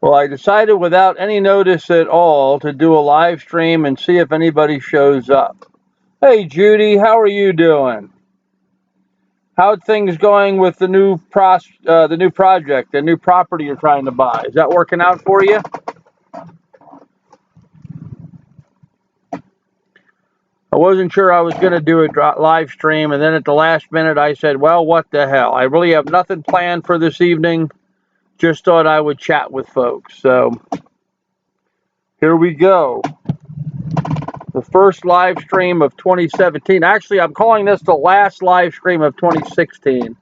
Well, I decided without any notice at all to do a live stream and see if anybody shows up. Hey, Judy, how are you doing? How's things going with the new project, the new property you're trying to buy? Is that working out for you? I wasn't sure I was going to do a live stream, and then at the last minute I said, well, what the hell? I really have nothing planned for this evening. Just thought I would chat with folks. So here we go. The first live stream of 2017. Actually, I'm calling this the last live stream of 2016.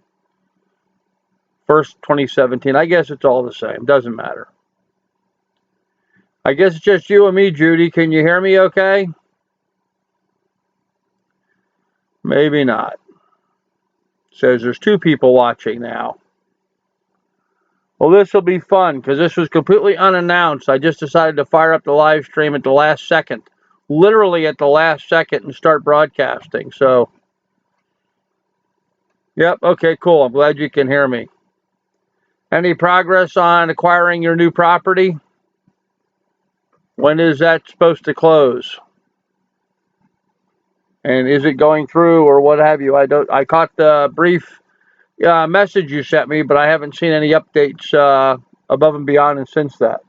First 2017. I guess it's all the same. Doesn't matter. I guess it's just you and me, Judy. Can you hear me okay? Maybe not. Says there's 2 people watching now. Well, this will be fun because this was completely unannounced. I just decided to fire up the live stream at the last second. Literally at the last second and start broadcasting. So, yep, okay, cool. I'm glad you can hear me. Any progress on acquiring your new property? When is that supposed to close? And is it going through or what have you? I caught the brief message you sent me, but I haven't seen any updates above and beyond and since that.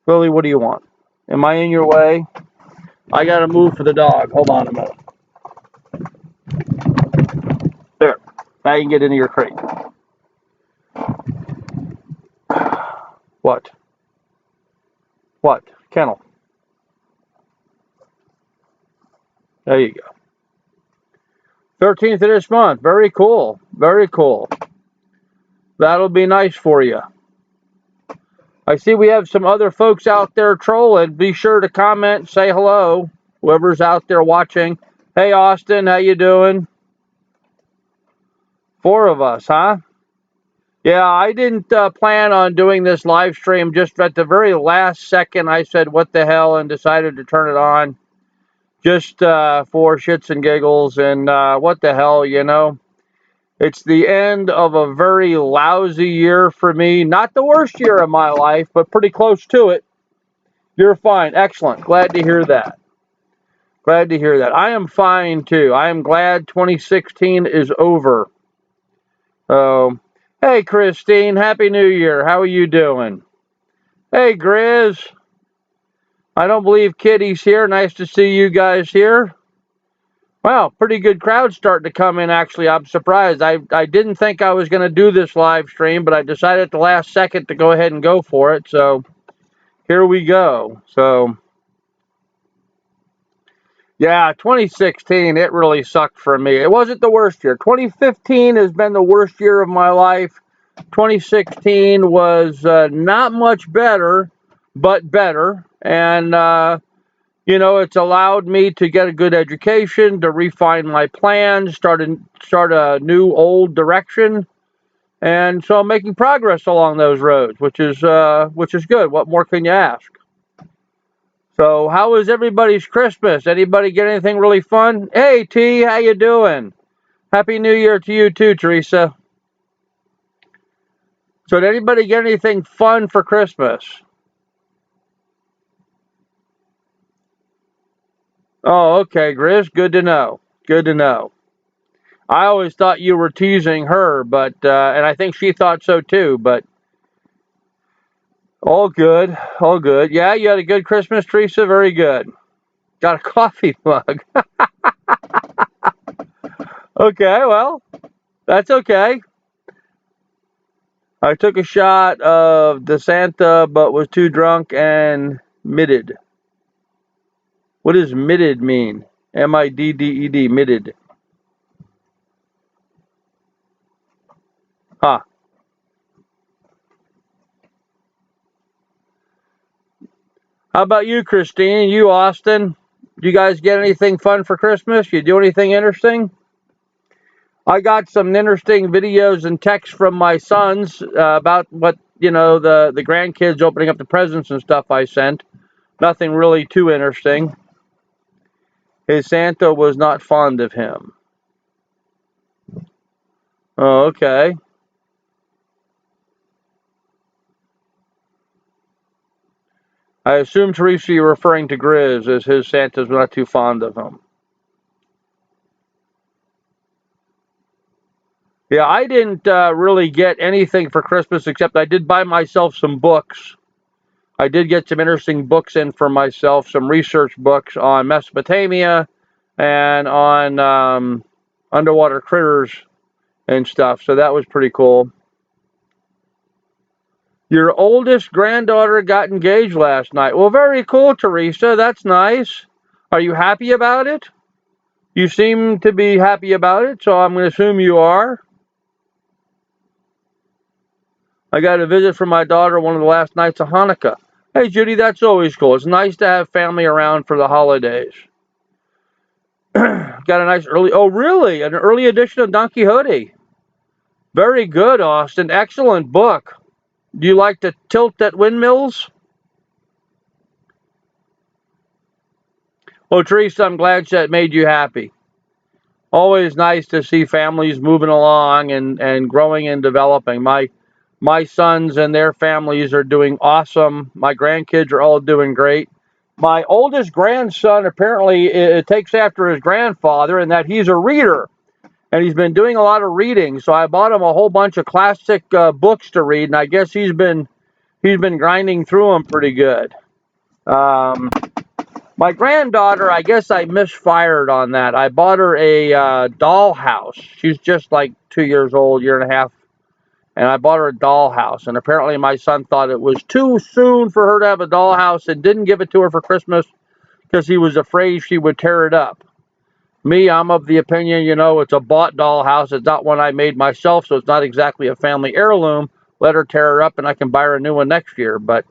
Lily, what do you want? Am I in your way? I gotta move for the dog. Hold on a minute. There. Now you can get into your crate. What? What? Kennel. There you go. 13th of this month. Very cool. Very cool. That'll be nice for you. I see we have some other folks out there trolling. Be sure to comment, say hello, whoever's out there watching. Hey, Austin, how you doing? 4 of us, huh? Yeah, I didn't plan on doing this live stream. Just at the very last second, I said, what the hell, and decided to turn it on. Just for shits and giggles, and what the hell, you know. It's the end of a very lousy year for me. Not the worst year of my life, but pretty close to it. You're fine. Excellent. Glad to hear that. Glad to hear that. I am fine, too. I am glad 2016 is over. Hey, Christine. Happy New Year. How are you doing? Hey, Grizz. I don't believe Kitty's here. Nice to see you guys here. Wow, pretty good crowd starting to come in, actually. I'm surprised. I didn't think I was going to do this live stream, but I decided at the last second to go ahead and go for it. So here we go. So, yeah, 2016, it really sucked for me. It wasn't the worst year. 2015 has been the worst year of my life. 2016 was not much better, but better. And, you know, it's allowed me to get a good education, to refine my plans, start a new old direction, and so I'm making progress along those roads, which is good. What more can you ask? So, how was everybody's Christmas? Anybody get anything really fun? Hey, T, how you doing? Happy New Year to you too, Teresa. So, did anybody get anything fun for Christmas? Oh, okay, Grizz. Good to know. Good to know. I always thought you were teasing her, but and I think she thought so too. But all good, all good. Yeah, you had a good Christmas, Teresa. Very good. Got a coffee mug. Okay, well, that's okay. I took a shot of the Santa, but was too drunk and mitted. What does mitted mean? M-I-D-D-E-D, mitted. Huh. How about you, Christine? You, Austin? You guys get anything fun for Christmas? You do anything interesting? I got some interesting videos and texts from my sons about what, you know, the grandkids opening up the presents and stuff I sent. Nothing really too interesting. His Santa was not fond of him. Oh, okay. I assume, Teresa, you're referring to Grizz, as his Santa's not too fond of him. Yeah, I didn't really get anything for Christmas except I did buy myself some books. I did get some interesting books in for myself, some research books on Mesopotamia and on underwater critters and stuff. So that was pretty cool. Your oldest granddaughter got engaged last night. Well, very cool, Teresa. That's nice. Are you happy about it? You seem to be happy about it, so I'm going to assume you are. I got a visit from my daughter one of the last nights of Hanukkah. Hey, Judy, that's always cool. It's nice to have family around for the holidays. Got a nice early, oh, really? An early edition of Don Quixote. Very good, Austin. Excellent book. Do you like to tilt at windmills? Well, Teresa, I'm glad that made you happy. Always nice to see families moving along and growing and developing. My sons and their families are doing awesome. My grandkids are all doing great. My oldest grandson apparently takes after his grandfather in that he's a reader, and he's been doing a lot of reading. So I bought him a whole bunch of classic books to read, and I guess he's been grinding through them pretty good. My granddaughter, I guess I misfired on that. I bought her a dollhouse. She's just like 2 years old, year and a half, and I bought her a dollhouse. And apparently my son thought it was too soon for her to have a dollhouse and didn't give it to her for Christmas because he was afraid she would tear it up. Me, I'm of the opinion, it's a bought dollhouse. It's not one I made myself, so it's not exactly a family heirloom. Let her tear her up and I can buy her a new one next year. But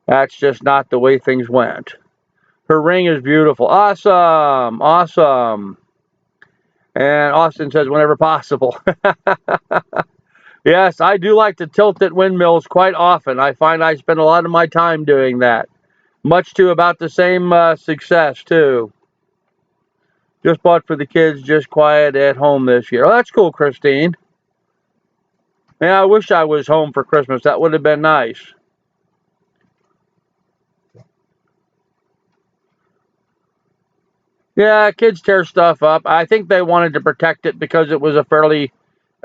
that's just not the way things went. Her ring is beautiful. Awesome. Awesome. And Austin says, whenever possible. Yes, I do like to tilt at windmills quite often. I find I spend a lot of my time doing that. Much to about the same success, too. Just bought for the kids, just quiet at home this year. Oh, that's cool, Christine. Yeah, I wish I was home for Christmas. That would have been nice. Yeah, kids tear stuff up. I think they wanted to protect it because it was a fairly,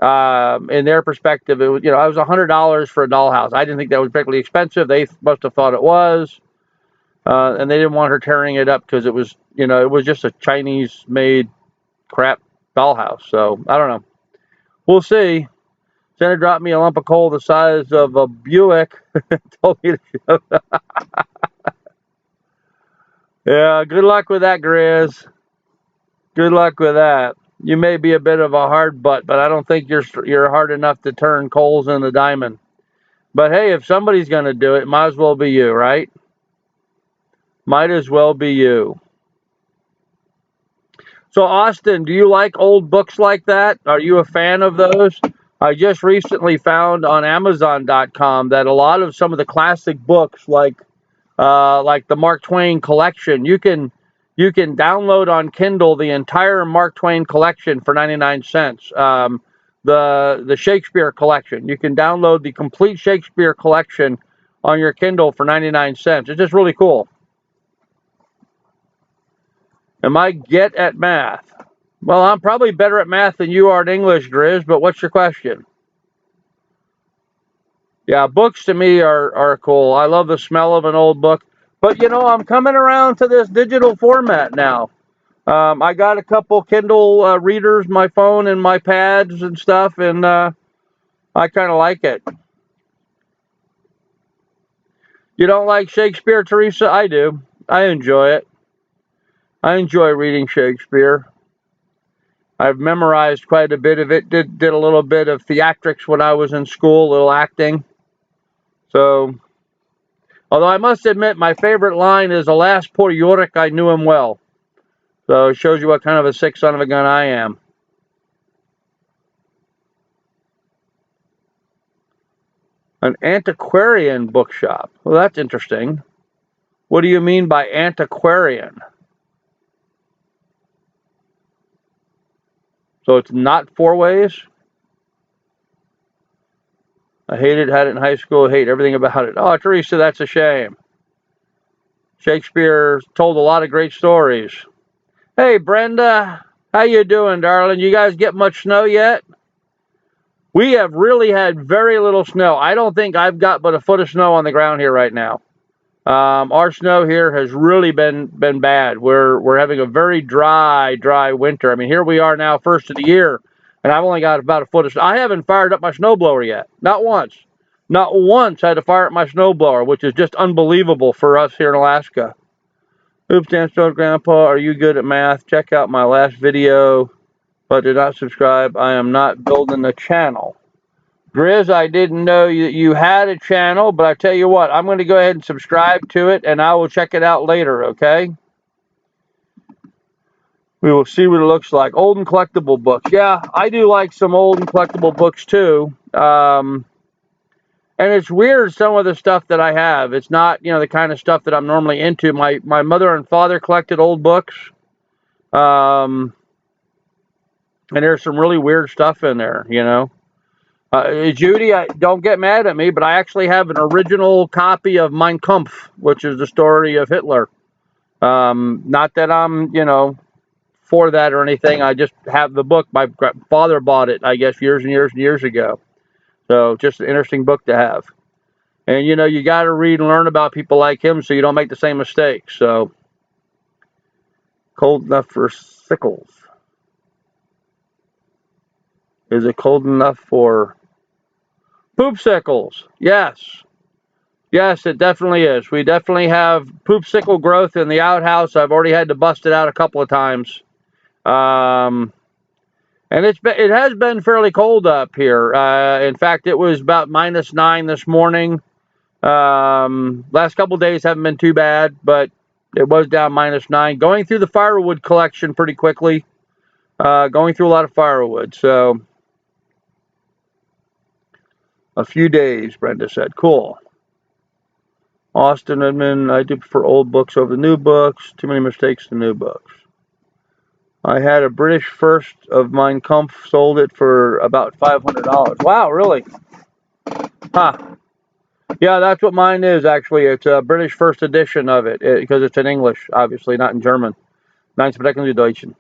in their perspective, it was, it was $100 for a dollhouse. I didn't think that was particularly expensive. They must have thought it was, and they didn't want her tearing it up because it was, it was just a Chinese-made crap dollhouse. So I don't know. We'll see. Santa dropped me a lump of coal the size of a Buick. Told me to Yeah, good luck with that, Grizz. Good luck with that. You may be a bit of a hard butt, but I don't think you're hard enough to turn coals into diamond. But hey, if somebody's going to do it, might as well be you, right? Might as well be you. So, Austin, do you like old books like that? Are you a fan of those? I just recently found on Amazon.com that a lot of some of the classic books, like the Mark Twain collection, you can download on Kindle the entire Mark Twain collection for 99 cents. The Shakespeare collection, you can download the complete Shakespeare collection on your Kindle for 99 cents. It's just really cool. Am I get at math? Well, I'm probably better at math than you are at English, Grizz, but what's your question? Yeah, books to me are cool. I love the smell of an old book. But, I'm coming around to this digital format now. I got a couple Kindle readers, my phone and my pads and stuff, and I kind of like it. You don't like Shakespeare, Teresa? I do. I enjoy it. I enjoy reading Shakespeare. I've memorized quite a bit of it. Did a little bit of theatrics when I was in school, a little acting. So, although I must admit, my favorite line is, "Alas, poor Yorick, I knew him well." So it shows you what kind of a sick son of a gun I am. An antiquarian bookshop. Well, that's interesting. What do you mean by antiquarian? So it's not four ways? I hated it, had it in high school, hate everything about it. Oh, Teresa, that's a shame. Shakespeare told a lot of great stories. Hey, Brenda, how you doing, darling? You guys get much snow yet? We have really had very little snow. I don't think I've got but a foot of snow on the ground here right now. Our snow here has really been bad. We're having a very dry winter. I mean, here we are now, first of the year, and I've only got about a foot of snow. I haven't fired up my snowblower yet. Not once. Not once I had to fire up my snowblower, which is just unbelievable for us here in Alaska. Oops, Dan Grandpa, are you good at math? Check out my last video, but do not subscribe. I am not building a channel. Grizz, I didn't know you had a channel, but I tell you what, I'm going to go ahead and subscribe to it, and I will check it out later, okay? We will see what it looks like. Old and collectible books. Yeah, I do like some old and collectible books, too. And it's weird, some of the stuff that I have. It's not, the kind of stuff that I'm normally into. My mother and father collected old books. And there's some really weird stuff in there, Judy, don't get mad at me, but I actually have an original copy of Mein Kampf, which is the story of Hitler. Not that I'm, for that or anything. I just have the book. My father bought it, I guess, years and years and years ago. So just an interesting book to have. And, you got to read and learn about people like him so you don't make the same mistakes. So, cold enough for sickles. Is it cold enough for poopsicles? Yes. Yes, it definitely is. We definitely have poopsicle growth in the outhouse. I've already had to bust it out a couple of times. And it has been fairly cold up here. In fact, it was about -9 this morning. Last couple of days haven't been too bad, but it was down -9. Going through the firewood collection pretty quickly. Going through a lot of firewood. So, a few days, Brenda said. Cool. Austin Edmond, I do prefer old books over new books. Too many mistakes in new books. I had a British first of Mein Kampf, sold it for about $500. Wow, really? Huh. Yeah, that's what mine is, actually. It's a British first edition of it, because it's in English, obviously, not in German. Nein, sprechen Sie Deutschen.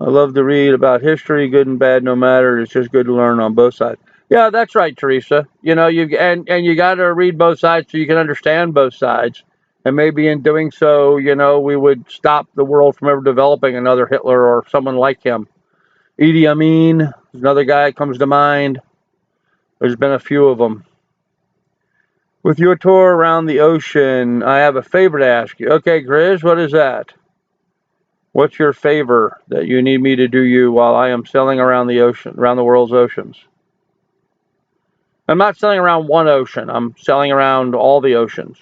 I love to read about history, good and bad, no matter. It's just good to learn on both sides. Yeah, that's right, Teresa. You got to read both sides so you can understand both sides. And maybe in doing so, we would stop the world from ever developing another Hitler or someone like him. Idi Amin is another guy that comes to mind. There's been a few of them. With your tour around the ocean, I have a favor to ask you. Okay, Grizz, what is that? What's your favor that you need me to do you while I am sailing around the ocean, around the world's oceans? I'm not sailing around one ocean. I'm sailing around all the oceans,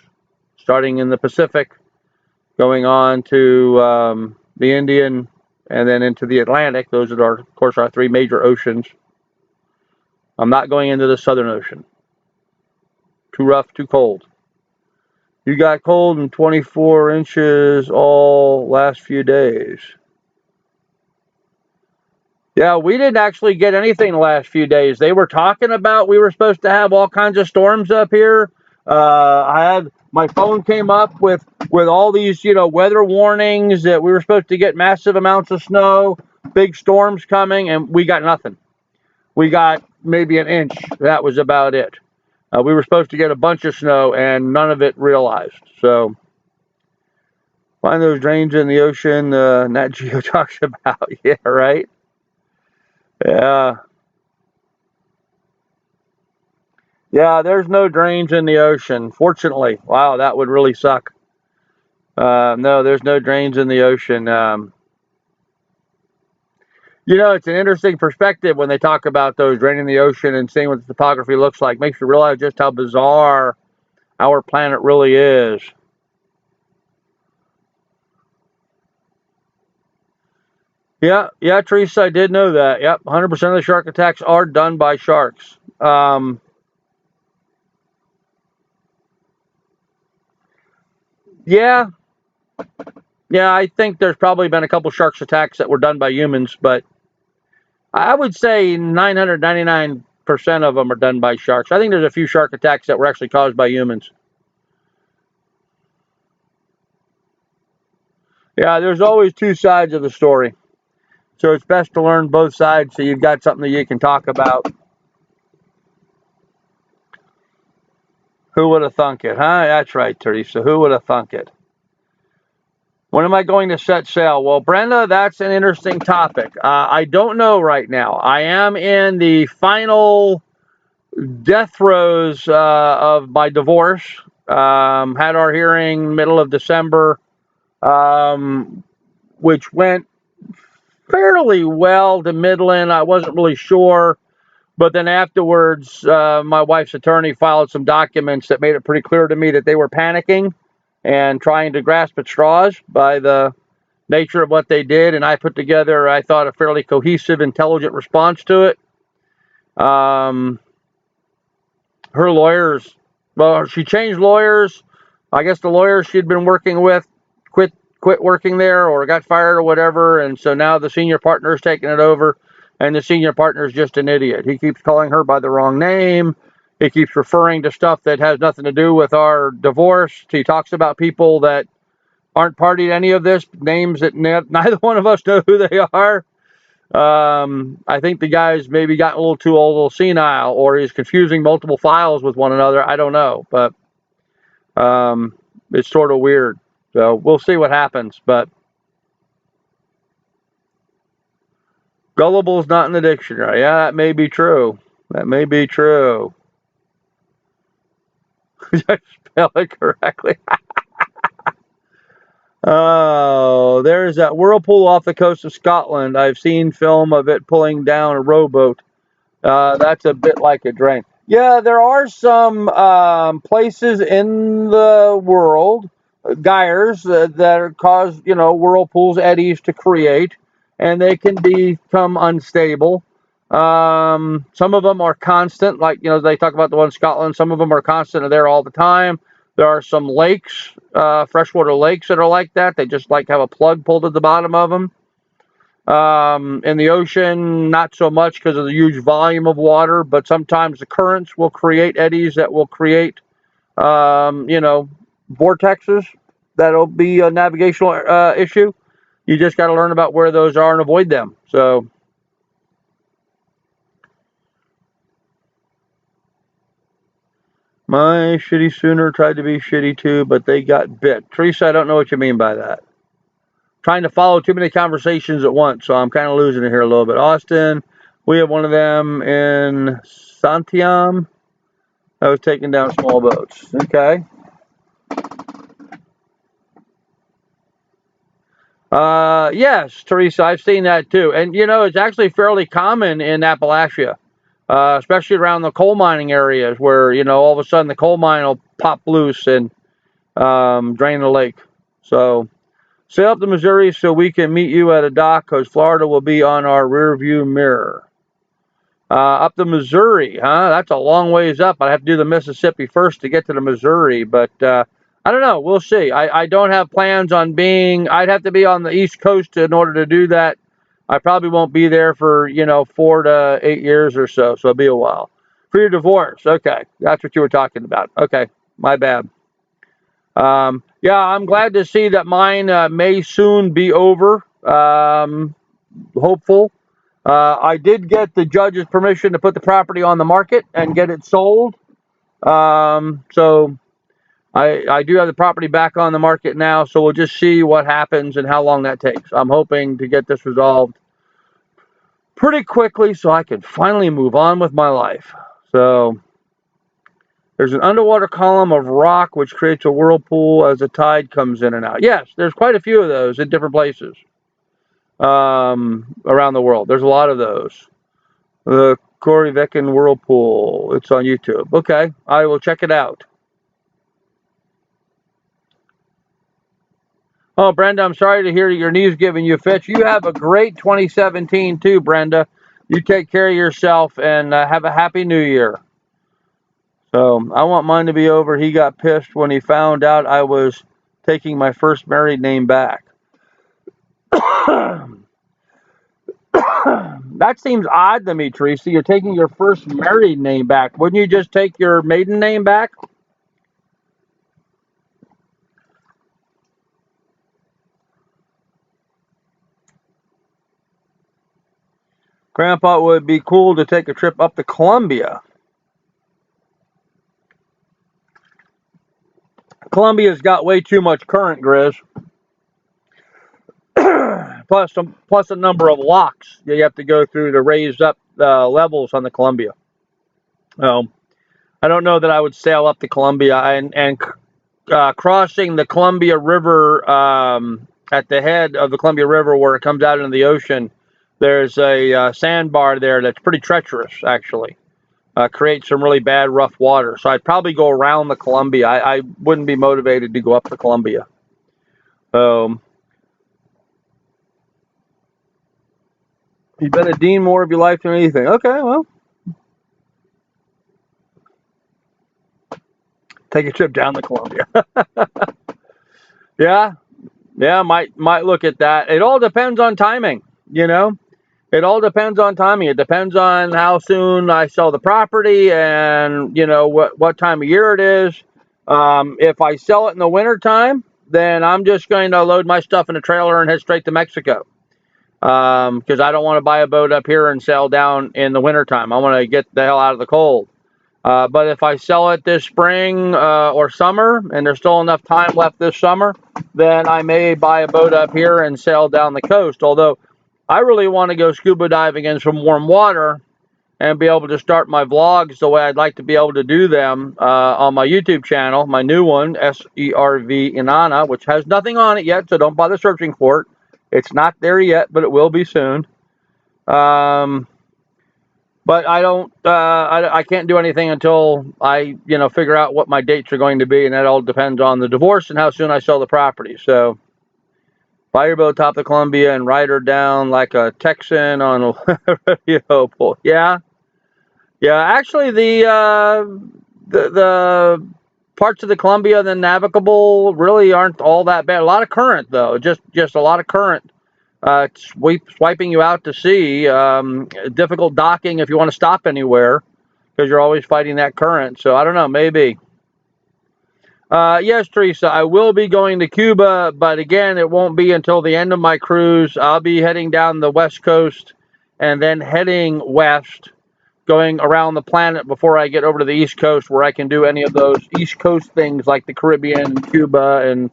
starting in the Pacific, going on to the Indian, and then into the Atlantic. Those are, of course, our three major oceans. I'm not going into the Southern Ocean. Too rough, too cold. You got cold and 24 inches all last few days. Yeah, we didn't actually get anything the last few days. They were talking about we were supposed to have all kinds of storms up here. My phone came up with all these, weather warnings that we were supposed to get massive amounts of snow, big storms coming, and we got nothing. We got maybe an inch. That was about it. We were supposed to get a bunch of snow, and none of it realized. So, find those drains in the ocean Nat Geo talks about. Yeah, right? Yeah. Yeah, there's no drains in the ocean, fortunately. Wow, that would really suck. No, there's no drains in the ocean. It's an interesting perspective when they talk about those draining the ocean and seeing what the topography looks like. Makes you realize just how bizarre our planet really is. Yeah, Teresa, I did know that. Yep, 100% of the shark attacks are done by sharks. Yeah, I think there's probably been a couple sharks attacks that were done by humans, but I would say 999% of them are done by sharks. I think there's a few shark attacks that were actually caused by humans. Yeah, there's always two sides of the story. So it's best to learn both sides so you've got something that you can talk about. Who would have thunk it, huh? That's right, Teresa. Who would have thunk it? When am I going to set sail? Well, Brenda, that's an interesting topic. I don't know right now. I am in the final death throes of my divorce. Had our hearing middle of December, which went fairly well to middling. I wasn't really sure. But then afterwards, my wife's attorney filed some documents that made it pretty clear to me that they were panicking and trying to grasp at straws by the nature of what they did. And I put together, I thought, a fairly cohesive, intelligent response to it. Her lawyers, well, she changed lawyers. I guess the lawyers she'd been working with quit working there or got fired or whatever. And so now the senior partner is taking it over. And the senior partner is just an idiot. He keeps calling her by the wrong name. He keeps referring to stuff that has nothing to do with our divorce. He talks about people that aren't party to any of this, names that neither one of us know who they are. I think the guy's maybe gotten a little too old, a little senile, or he's confusing multiple files with one another. I don't know, but it's sort of weird. So we'll see what happens. But gullible is not in the dictionary. Yeah, that may be true. That may be true. Did I spell it correctly? Oh, there's that whirlpool off the coast of Scotland. I've seen film of it pulling down a rowboat. That's a bit like a drain. Yeah, there are some places in the world, gyres, that cause, whirlpools, eddies to create, and they can become unstable. Some of them are constant, like, they talk about the one in Scotland. Some of them are constant and there all the time. There are some lakes, freshwater lakes that are like that. They just like have a plug pulled at the bottom of them. In the ocean, not so much because of the huge volume of water, but sometimes the currents will create eddies that will create, vortexes. That'll be a navigational issue. You just got to learn about where those are and avoid them. So, my shitty sooner tried to be shitty too, but they got bit. Teresa, I don't know what you mean by that. Trying to follow too many conversations at once, so I'm kind of losing it here a little bit. Austin, we have one of them in Santiam that was taking down small boats. Okay. Yes, Teresa, I've seen that too. And, it's actually fairly common in Appalachia, especially around the coal mining areas where, all of a sudden the coal mine will pop loose and drain the lake. So sail up the Missouri so we can meet you at a dock because Florida will be on our rear view mirror. Up the Missouri, huh? That's a long ways up. I'd have to do the Mississippi first to get to the Missouri, but I don't know. We'll see. I don't have plans on I'd have to be on the East Coast in order to do that. I probably won't be there for, 4 to 8 years or so it'll be a while. For your divorce, okay. That's what you were talking about. Okay, my bad. Yeah, I'm glad to see that mine may soon be over. Hopeful. I did get the judge's permission to put the property on the market and get it sold. So I do have the property back on the market now, so we'll just see what happens and how long that takes. I'm hoping to get this resolved pretty quickly so I can finally move on with my life. So there's an underwater column of rock which creates a whirlpool as the tide comes in and out. Yes, there's quite a few of those in different places around the world. There's a lot of those. The Corrivecan Whirlpool. It's on YouTube. Okay, I will check it out. Oh, Brenda, I'm sorry to hear your knee's giving you fits. You have a great 2017 too, Brenda. You take care of yourself and have a happy new year. So I want mine to be over. He got pissed when he found out I was taking my first married name back. That seems odd to me, Teresa. You're taking your first married name back. Wouldn't you just take your maiden name back? Grandpa, it would be cool to take a trip up to Colombia. Colombia's got way too much current, Grizz. plus a number of locks you have to go through to raise up levels on the Columbia. I don't know that I would sail up to Columbia and crossing the Columbia River at the head of the Columbia River where it comes out into the ocean. There's a sandbar there that's pretty treacherous, actually. Creates some really bad, rough water. So I'd probably go around the Columbia. I wouldn't be motivated to go up the Columbia. You've been a dean more of your life than anything. Okay, well, take a trip down the Columbia. yeah, might look at that. It all depends on timing, you know. It all depends on timing. It depends on how soon I sell the property and, you know, what time of year it is. If I sell it in the wintertime, then I'm just going to load my stuff in a trailer and head straight to Mexico. Because I don't want to buy a boat up here and sail down in the wintertime. I want to get the hell out of the cold. But if I sell it this spring or summer, and there's still enough time left this summer, then I may buy a boat up here and sail down the coast. Although I really want to go scuba diving in some warm water and be able to start my vlogs the way I'd like to be able to do them on my YouTube channel, my new one, SERV Inanna, which has nothing on it yet, so don't bother searching for it. It's not there yet, but it will be soon. But I don't, I can't do anything until I, you know, figure out what my dates are going to be, and that all depends on the divorce and how soon I sell the property. So, buy your boat top of the Columbia and ride her down like a Texan on a rodeo pole. Yeah. Actually, the parts of the Columbia, the navigable, really aren't all that bad. A lot of current though, just a lot of current. Swiping you out to sea. Difficult docking if you want to stop anywhere because you're always fighting that current. So I don't know, maybe. Yes, Teresa, I will be going to Cuba, but again, it won't be until the end of my cruise. I'll be heading down the west coast and then heading west, going around the planet before I get over to the east coast where I can do any of those east coast things like the Caribbean, Cuba, and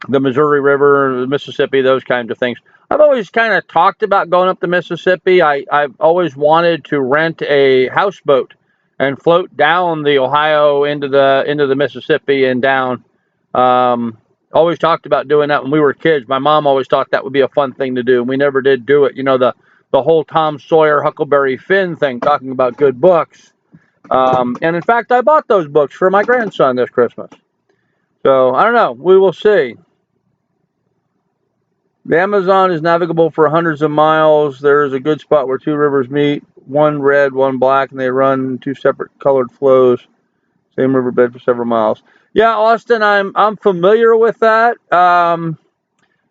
the Missouri River, the Mississippi, those kinds of things. I've always kind of talked about going up the Mississippi. I've always wanted to rent a houseboat and float down the Ohio into the Mississippi and down. Always talked about doing that when we were kids. My mom always thought that would be a fun thing to do, and we never did do it. You know, the whole Tom Sawyer, Huckleberry Finn thing, talking about good books. And in fact, I bought those books for my grandson this Christmas. So I don't know. We will see. The Amazon is navigable for hundreds of miles. There's a good spot where two rivers meet, one red, one black, and they run two separate colored flows. Same riverbed for several miles. Yeah, Austin, I'm familiar with that.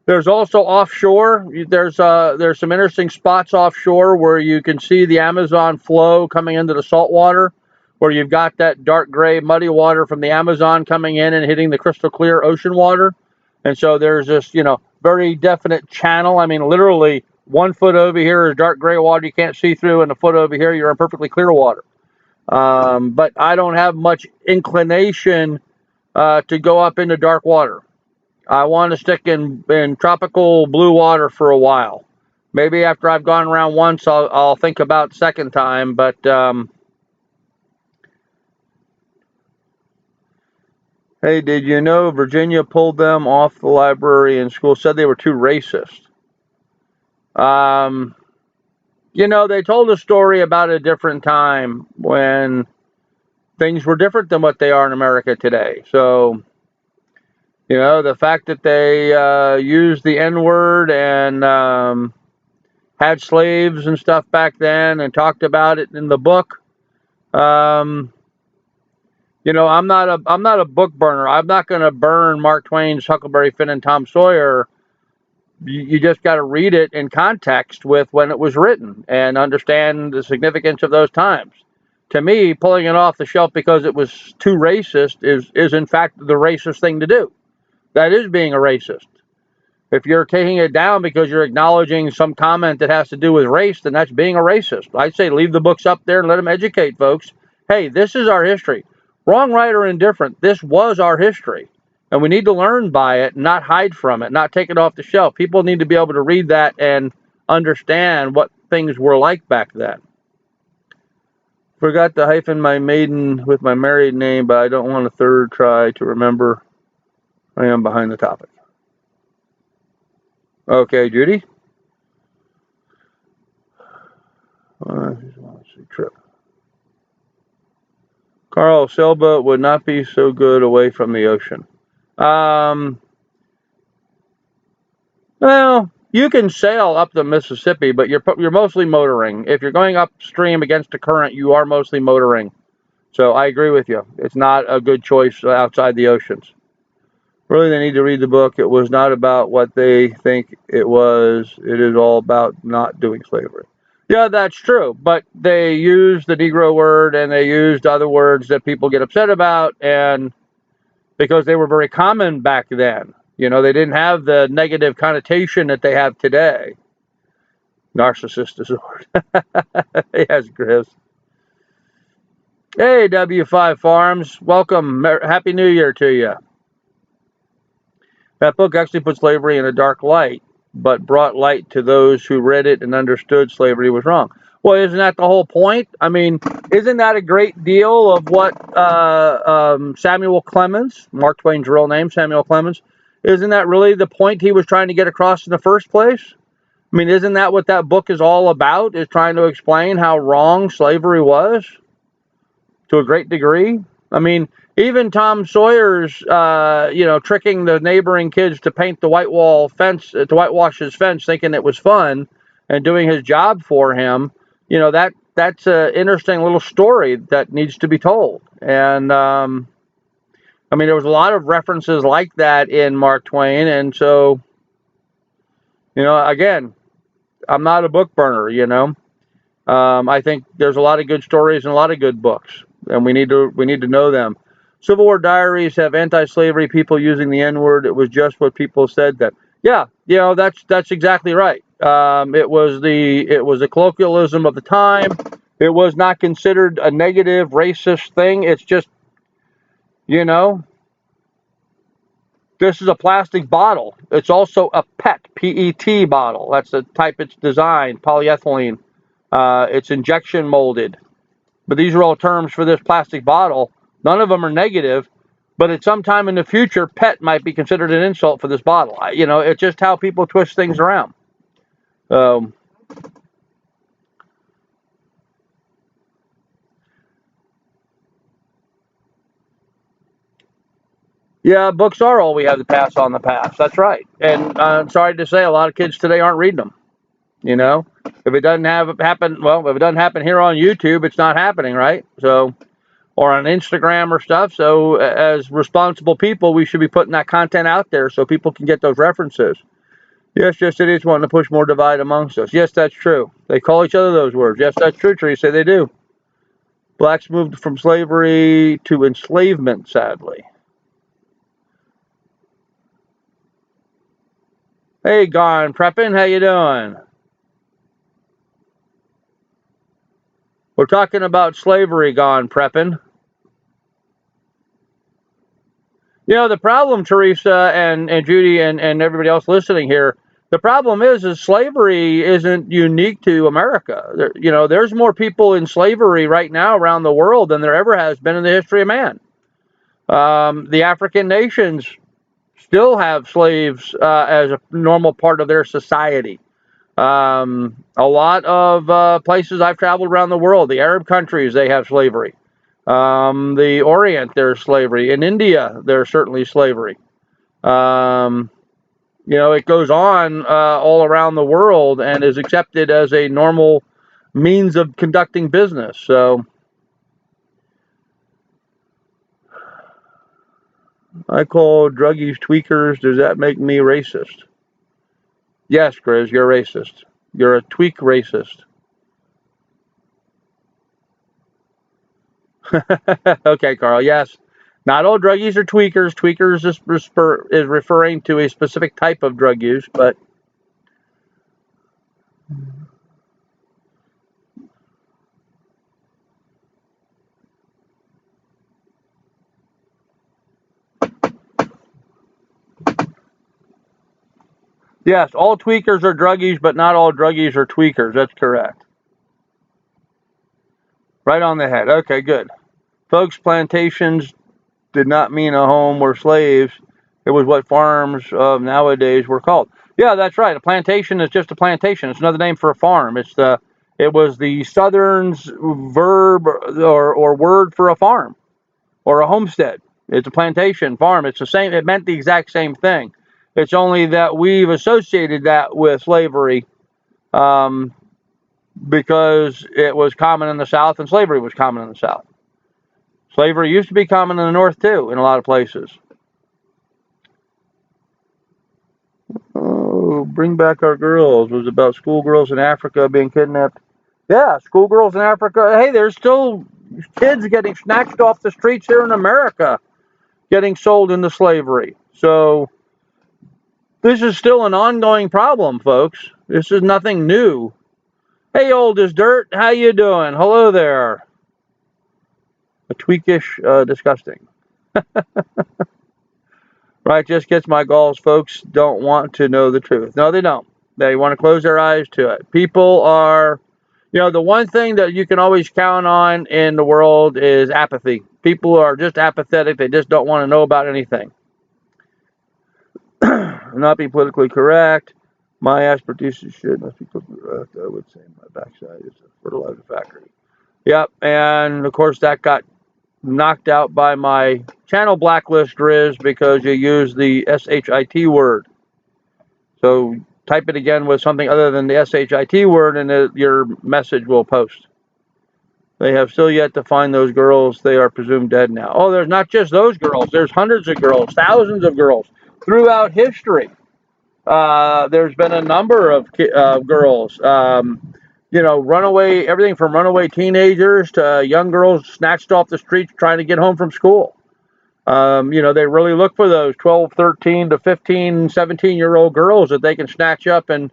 There's also offshore. There's some interesting spots offshore where you can see the Amazon flow coming into the salt water, where you've got that dark gray muddy water from the Amazon coming in and hitting the crystal clear ocean water. And so there's this, you know, very definite channel. I mean, literally 1 foot over here is dark gray water you can't see through, and a foot over here you're in perfectly clear water. But I don't have much inclination to go up into dark water. I want to stick in tropical blue water for a while. Maybe after I've gone around once, I'll think about second time. But hey, did you know Virginia pulled them off the library in school? Said they were too racist. You know, they told a story about a different time when things were different than what they are in America today. So, you know, the fact that they used the N-word and had slaves and stuff back then and talked about it in the book. You know, I'm not a book burner. I'm not going to burn Mark Twain's Huckleberry Finn and Tom Sawyer. You just got to read it in context with when it was written and understand the significance of those times. To me, pulling it off the shelf because it was too racist is in fact the racist thing to do. That is being a racist. If you're taking it down because you're acknowledging some comment that has to do with race, then that's being a racist. I'd say leave the books up there and let them educate folks. Hey, this is our history. Wrong, right, or indifferent, this was our history. And we need to learn by it, not hide from it, not take it off the shelf. People need to be able to read that and understand what things were like back then. Forgot to hyphen my maiden with my married name, but I don't want a third try to remember. I am behind the topic. Okay, Judy. Trip. Carl, sailboat would not be so good away from the ocean. Well, you can sail up the Mississippi, but you're mostly motoring. If you're going upstream against the current, you are mostly motoring. So I agree with you. It's not a good choice outside the oceans. Really, they need to read the book. It was not about what they think it was. It is all about not doing slavery. Yeah, that's true. But they used the Negro word and they used other words that people get upset about, and because they were very common back then. You know, they didn't have the negative connotation that they have today. Narcissist is a word. Yes, Chris. Hey, W5 Farms. Welcome. Happy New Year to you. That book actually put slavery in a dark light, but brought light to those who read it and understood slavery was wrong. Well, isn't that the whole point? I mean, isn't that a great deal of what Samuel Clemens, Mark Twain's real name, Samuel Clemens, isn't that really the point he was trying to get across in the first place? I mean, isn't that what that book is all about, is trying to explain how wrong slavery was to a great degree? I mean, even Tom Sawyer's, tricking the neighboring kids to paint the white wall fence, to whitewash his fence, thinking it was fun, and doing his job for him. You know, that's an interesting little story that needs to be told. And I mean, there was a lot of references like that in Mark Twain, and so, you know, again, I'm not a book burner. You know, I think there's a lot of good stories and a lot of good books, and we need to know them. Civil War diaries have anti-slavery people using the N-word. It was just what people said then. Yeah, you know, that's exactly right. It was the colloquialism of the time. It was not considered a negative racist thing. It's just, you know, this is a plastic bottle. It's also a PET bottle. That's the type it's designed, polyethylene. It's injection molded. But these are all terms for this plastic bottle. None of them are negative, but at some time in the future, PET might be considered an insult for this bottle. You know, it's just how people twist things around. Yeah, books are all we have to pass on the past. That's right. And I'm sorry to say, a lot of kids today aren't reading them. You know, if it doesn't if it doesn't happen here on YouTube, it's not happening, right? So, or on Instagram or stuff. So as responsible people, we should be putting that content out there so people can get those references. Yes, just idiots wanting to push more divide amongst us. Yes, that's true. They call each other those words. Yes, that's true, Teresa. They do. Blacks moved from slavery to enslavement, sadly. Hey, Gone Preppin', how you doing? We're talking about slavery, Gone Preppin'. You know, the problem, Teresa and Judy and everybody else listening here, the problem is slavery isn't unique to America. You know, there's more people in slavery right now around the world than there ever has been in the history of man. The African nations still have slaves as a normal part of their society. A lot of places I've traveled around the world, the Arab countries, they have slavery. The Orient, there's slavery. In India, there's certainly slavery. You know, it goes on all around the world and is accepted as a normal means of conducting business. So I call druggies tweakers. Does that make me racist? Yes, Grizz, you're racist. You're a tweak racist. Okay, Carl, yes. Not all druggies are tweakers. Tweakers is referring to a specific type of drug use, but yes, all tweakers are druggies, but not all druggies are tweakers. That's correct. Right on the head. Okay, good. Folks, plantations did not mean a home where slaves. It was what farms nowadays were called. Yeah, that's right. A plantation is just a plantation. It's another name for a farm. It was the Southern's verb or word for a farm or a homestead. It's a plantation farm. It's the same. It meant the exact same thing. It's only that we've associated that with slavery because it was common in the South and slavery was common in the South. Slavery used to be common in the North too, in a lot of places. Oh, bring back our girls. It was about schoolgirls in Africa being kidnapped. Yeah, schoolgirls in Africa. Hey, there's still kids getting snatched off the streets here in America, getting sold into slavery. So this is still an ongoing problem, folks. This is nothing new. Hey, old as dirt, how you doing? Hello there. A tweakish, disgusting. Right, just gets my galls. Folks don't want to know the truth. No, they don't. They want to close their eyes to it. People are, the one thing that you can always count on in the world is apathy. People are just apathetic. They just don't want to know about anything. Not be politically correct. My ass produces shit. Must be politically correct. I would say my backside is a fertilizer factory. Yep, and of course that got knocked out by my channel blacklist, Riz, because you use the SHIT word. So type it again with something other than the SHIT word and your message will post. They have still yet to find those girls. They are presumed dead now. Oh, there's not just those girls. There's hundreds of girls, thousands of girls throughout history. There's been a number of girls, runaway, everything from runaway teenagers to young girls snatched off the streets trying to get home from school. They really look for those 12, 13 to 15, 17-year-old girls that they can snatch up, and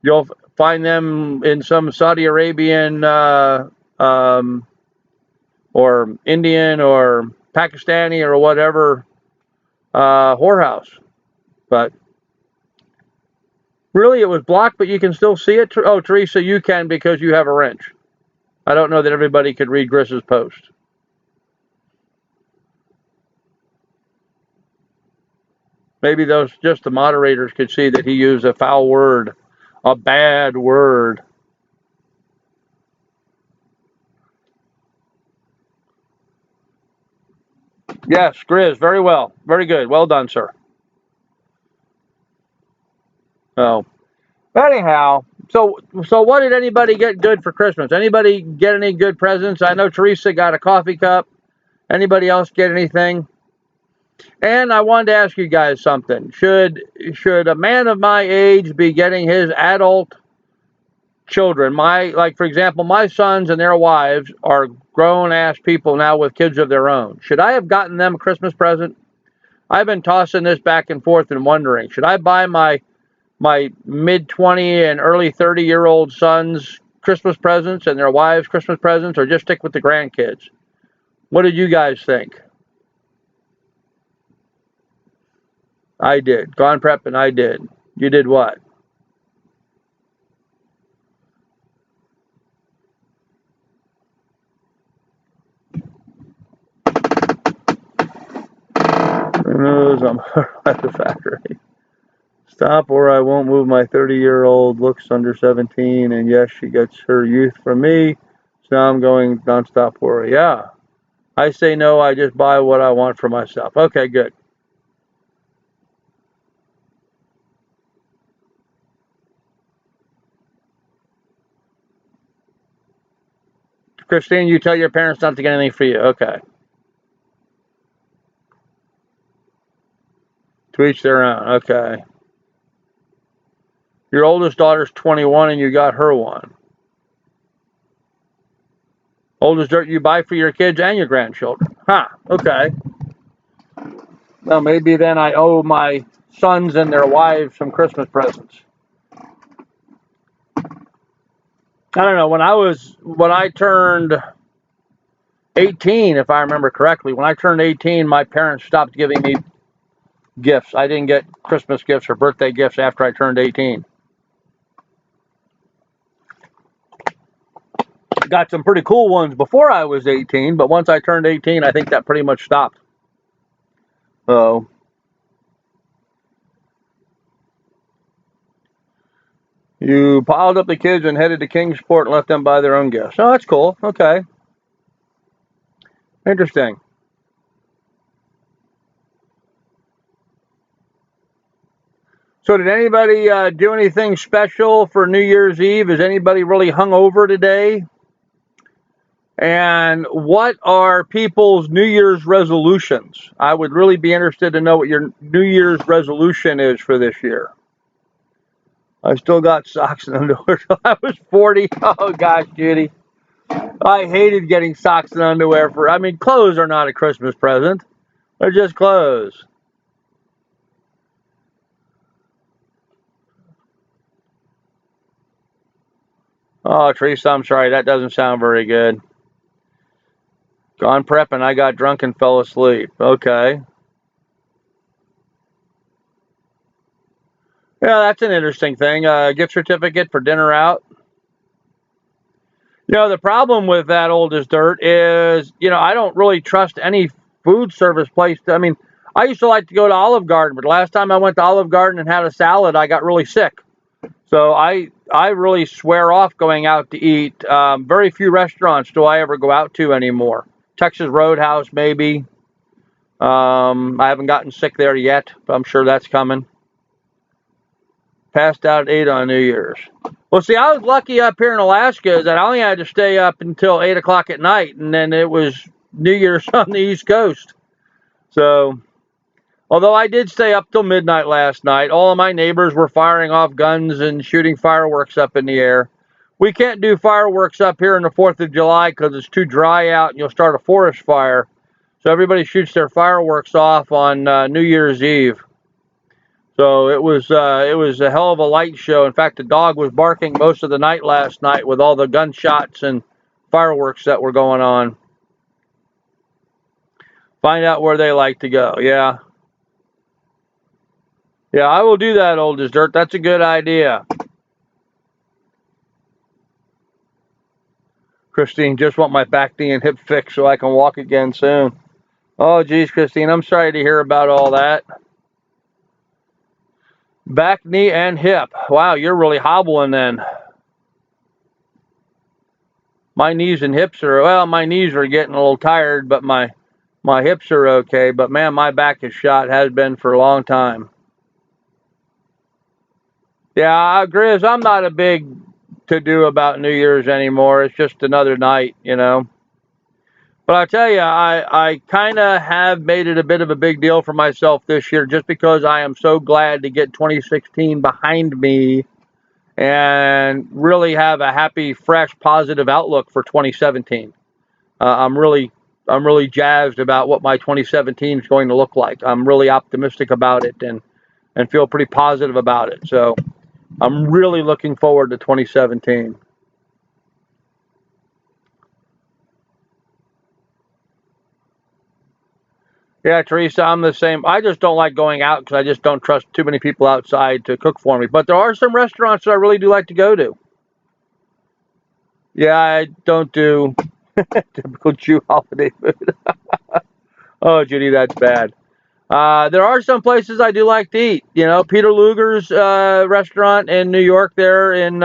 you'll find them in some Saudi Arabian or Indian or Pakistani or whatever whorehouse. But really, it was blocked, but you can still see it. Oh, Teresa, you can because you have a wrench. I don't know that everybody could read Griss's post. Maybe just the moderators could see that he used a foul word, a bad word. Yes, Grizz, very well. Very good. Well done, sir. So, anyhow, so what did anybody get good for Christmas? Anybody get any good presents? I know Teresa got a coffee cup. Anybody else get anything? And I wanted to ask you guys something. Should a man of my age be getting his adult children? For example, my sons and their wives are grown-ass people now with kids of their own. Should I have gotten them a Christmas present? I've been tossing this back and forth and wondering, should I buy my mid-20 and early 30-year-old sons Christmas presents and their wives Christmas presents, or just stick with the grandkids? What did you guys think? I did. Gone prep and I did. You did what? Who knows? I'm at the factory. Stop or I won't move. My 30-year-old looks under 17, and yes, she gets her youth from me. So now I'm going nonstop worry. Yeah. I say no, I just buy what I want for myself. Okay, good. Christine, you tell your parents not to get anything for you. Okay. To each their own. Okay. Your oldest daughter's 21 and you got her one. Oldest dirt you buy for your kids and your grandchildren. Huh. Okay. Well, maybe then I owe my sons and their wives some Christmas presents. I don't know. When I turned 18, if I remember correctly, when I turned 18, my parents stopped giving me gifts. I didn't get Christmas gifts or birthday gifts after I turned 18. Got some pretty cool ones before I was 18, but once I turned 18, I think that pretty much stopped. So, you piled up the kids and headed to Kingsport and left them buy their own gifts. Oh, that's cool. Okay. Interesting. So did anybody do anything special for New Year's Eve? Is anybody really hungover today? And what are people's New Year's resolutions? I would really be interested to know what your New Year's resolution is for this year. I still got socks and underwear till I was 40. Oh gosh, Judy. I hated getting socks and underwear clothes are not a Christmas present. They're just clothes. Oh, Teresa, I'm sorry. That doesn't sound very good. Gone prepping. I got drunk and fell asleep. Okay. Yeah, that's an interesting thing. Gift certificate for dinner out. The problem with that old as dirt is, I don't really trust any food service place. I used to like to go to Olive Garden, but last time I went to Olive Garden and had a salad, I got really sick. So I really swear off going out to eat. Very few restaurants do I ever go out to anymore. Texas Roadhouse, maybe. I haven't gotten sick there yet, but I'm sure that's coming. Passed out at 8 on New Year's. Well, see, I was lucky up here in Alaska that I only had to stay up until 8 o'clock at night, and then it was New Year's on the East Coast. So, although I did stay up till midnight last night, all of my neighbors were firing off guns and shooting fireworks up in the air. We can't do fireworks up here on the 4th of July because it's too dry out and you'll start a forest fire. So everybody shoots their fireworks off on New Year's Eve. So it was a hell of a light show. In fact, the dog was barking most of the night last night with all the gunshots and fireworks that were going on. Find out where they like to go. Yeah. Yeah, I will do that, old as dirt. That's a good idea. Christine, just want my back knee and hip fixed so I can walk again soon. Oh, geez, Christine, I'm sorry to hear about all that. Back, knee, and hip. Wow, you're really hobbling then. My knees and hips my knees are getting a little tired, but my hips are okay. But man, my back is shot, has been for a long time. Yeah, Grizz, I'm not a big to-do about New Year's anymore. It's just another night, But I tell you, I kind of have made it a bit of a big deal for myself this year just because I am so glad to get 2016 behind me and really have a happy, fresh, positive outlook for 2017. I'm really jazzed about what my 2017 is going to look like. I'm really optimistic about it and feel pretty positive about it. So I'm really looking forward to 2017. Yeah, Teresa, I'm the same. I just don't like going out because I just don't trust too many people outside to cook for me. But there are some restaurants that I really do like to go to. Yeah, I don't do typical Jew holiday food. Oh, Judy, that's bad. There are some places I do like to eat. Peter Luger's restaurant in New York, there in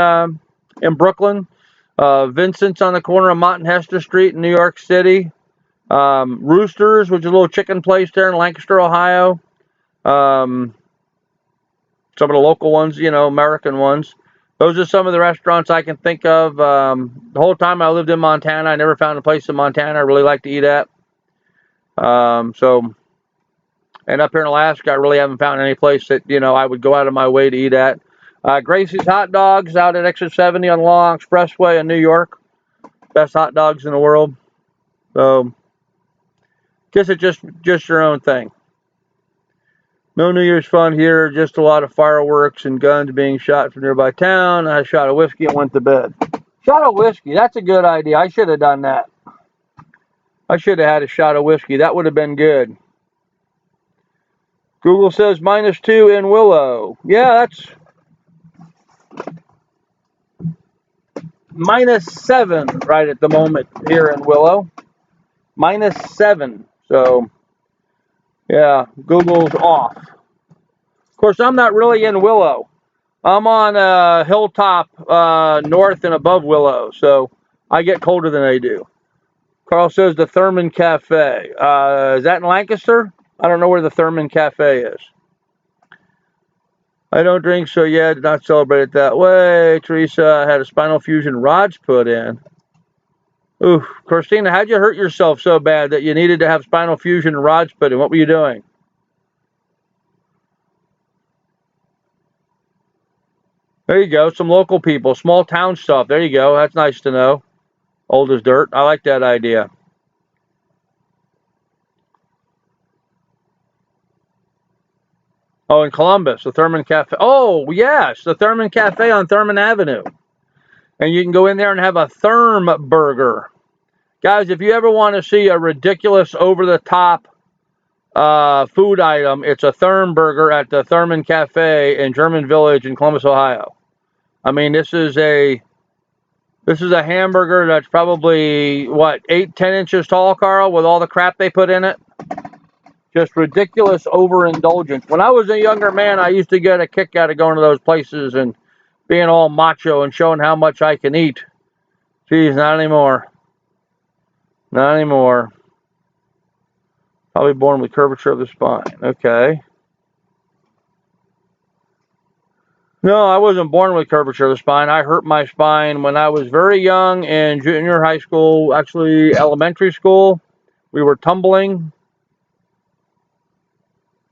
Brooklyn. Vincent's on the corner of Mott and Hester Street in New York City. Roosters, which is a little chicken place there in Lancaster, Ohio. Some of the local ones, American ones. Those are some of the restaurants I can think of. The whole time I lived in Montana, I never found a place in Montana I really like to eat at. And up here in Alaska, I really haven't found any place that, I would go out of my way to eat at. Gracie's Hot Dogs out at Exit 70 on Long Expressway in New York. Best hot dogs in the world. So, guess it's just your own thing. No New Year's fun here, just a lot of fireworks and guns being shot from nearby town. I had a shot of whiskey and went to bed. Shot of whiskey, that's a good idea. I should have done that. I should have had a shot of whiskey. That would have been good. Google says -2 in Willow. Yeah, that's -7 right at the moment here in Willow. -7. So, yeah, Google's off. Of course, I'm not really in Willow. I'm on a hilltop north and above Willow, so I get colder than they do. Carl says the Thurman Cafe. Is that in Lancaster? I don't know where the Thurman Cafe is. I don't drink, so yeah, did not celebrate it that way. Teresa had a spinal fusion rods put in. Ooh, Christina, how'd you hurt yourself so bad that you needed to have spinal fusion rods put in? What were you doing? There you go, some local people, small town stuff. There you go, that's nice to know. Old as dirt. I like that idea. Oh, in Columbus, the Thurman Cafe. Oh, yes, the Thurman Cafe on Thurman Avenue. And you can go in there and have a Therm burger. Guys, if you ever want to see a ridiculous, over-the-top food item, it's a Therm burger at the Thurman Cafe in German Village in Columbus, Ohio. I mean, this is a hamburger that's probably, what, 8-10 inches tall, Carl, with all the crap they put in it? Just ridiculous overindulgence. When I was a younger man, I used to get a kick out of going to those places and being all macho and showing how much I can eat. Geez, not anymore. Not anymore. Probably born with curvature of the spine. Okay. No, I wasn't born with curvature of the spine. I hurt my spine when I was very young in junior high school, actually elementary school. We were tumbling.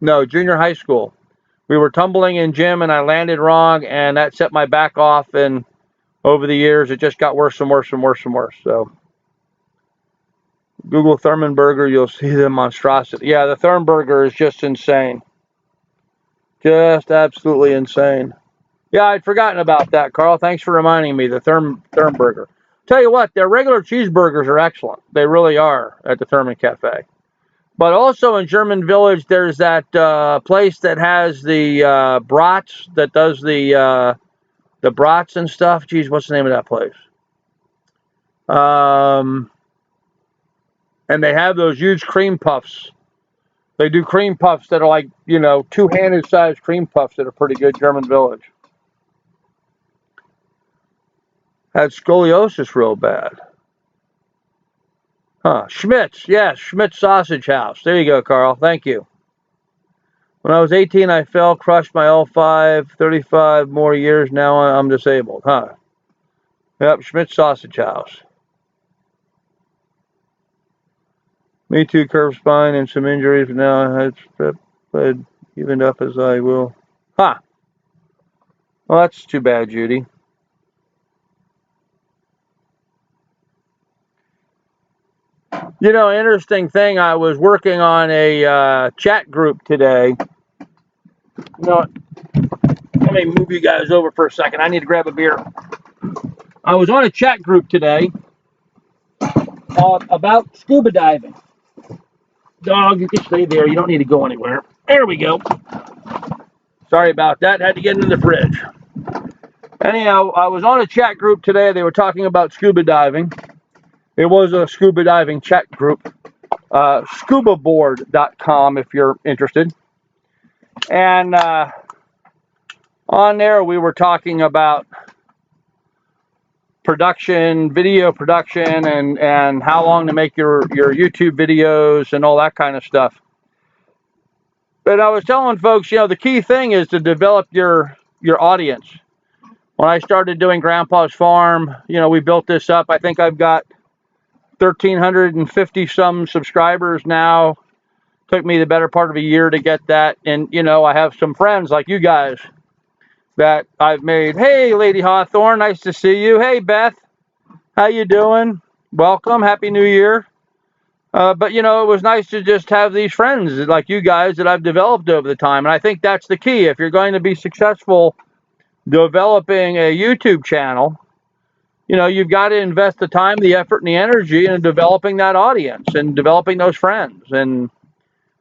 No, junior high school. We were tumbling in gym and I landed wrong and that set my back off, and over the years it just got worse and worse and worse and worse. So Google Thurman Burger, you'll see the monstrosity. Yeah, the Thurman Burger is just insane. Just absolutely insane. Yeah, I'd forgotten about that, Carl. Thanks for reminding me, the Thurman Burger. Tell you what, their regular cheeseburgers are excellent. They really are at the Thurman Cafe. But also in German Village, there's that place that has the brats, that does the brats and stuff. Geez, what's the name of that place? And they have those huge cream puffs. They do cream puffs that are like, you know, two-handed sized cream puffs that are pretty good, German Village. Had scoliosis real bad. Huh, Schmidt's, yes, Schmidt's Sausage House. There you go, Carl, thank you. When I was 18, I fell, crushed my L5, 35 more years, now I'm disabled, huh? Yep, Schmidt's Sausage House. Me too, curved spine and some injuries, but now it's evened up as I will. Huh. Well, that's too bad, Judy. You know, interesting thing, I was working on a chat group today. You know, let me move you guys over for a second. I need to grab a beer. I was on a chat group today about scuba diving. Dog, you can stay there. You don't need to go anywhere. There we go. Sorry about that. Had to get into the fridge. Anyhow, I was on a chat group today. They were talking about scuba diving. It was a scuba diving chat group. Scubaboard.com if you're interested. And on there we were talking about production, video production, and how long to make your YouTube videos and all that kind of stuff. But I was telling folks, you know, the key thing is to develop your audience. When I started doing Grandpa's Farm, you know, we built this up. I think I've got 1,350 some subscribers now. Took me the better part of a year to get that. And, you know, I have some friends like you guys that I've made. Hey, Lady Hawthorne, nice to see you. Hey, Beth, how you doing? Welcome. Happy New Year. But, you know, it was nice to just have these friends like you guys that I've developed over the time. And I think that's the key. If you're going to be successful developing a YouTube channel, you know, you've got to invest the time, the effort, and the energy in developing that audience and developing those friends. And,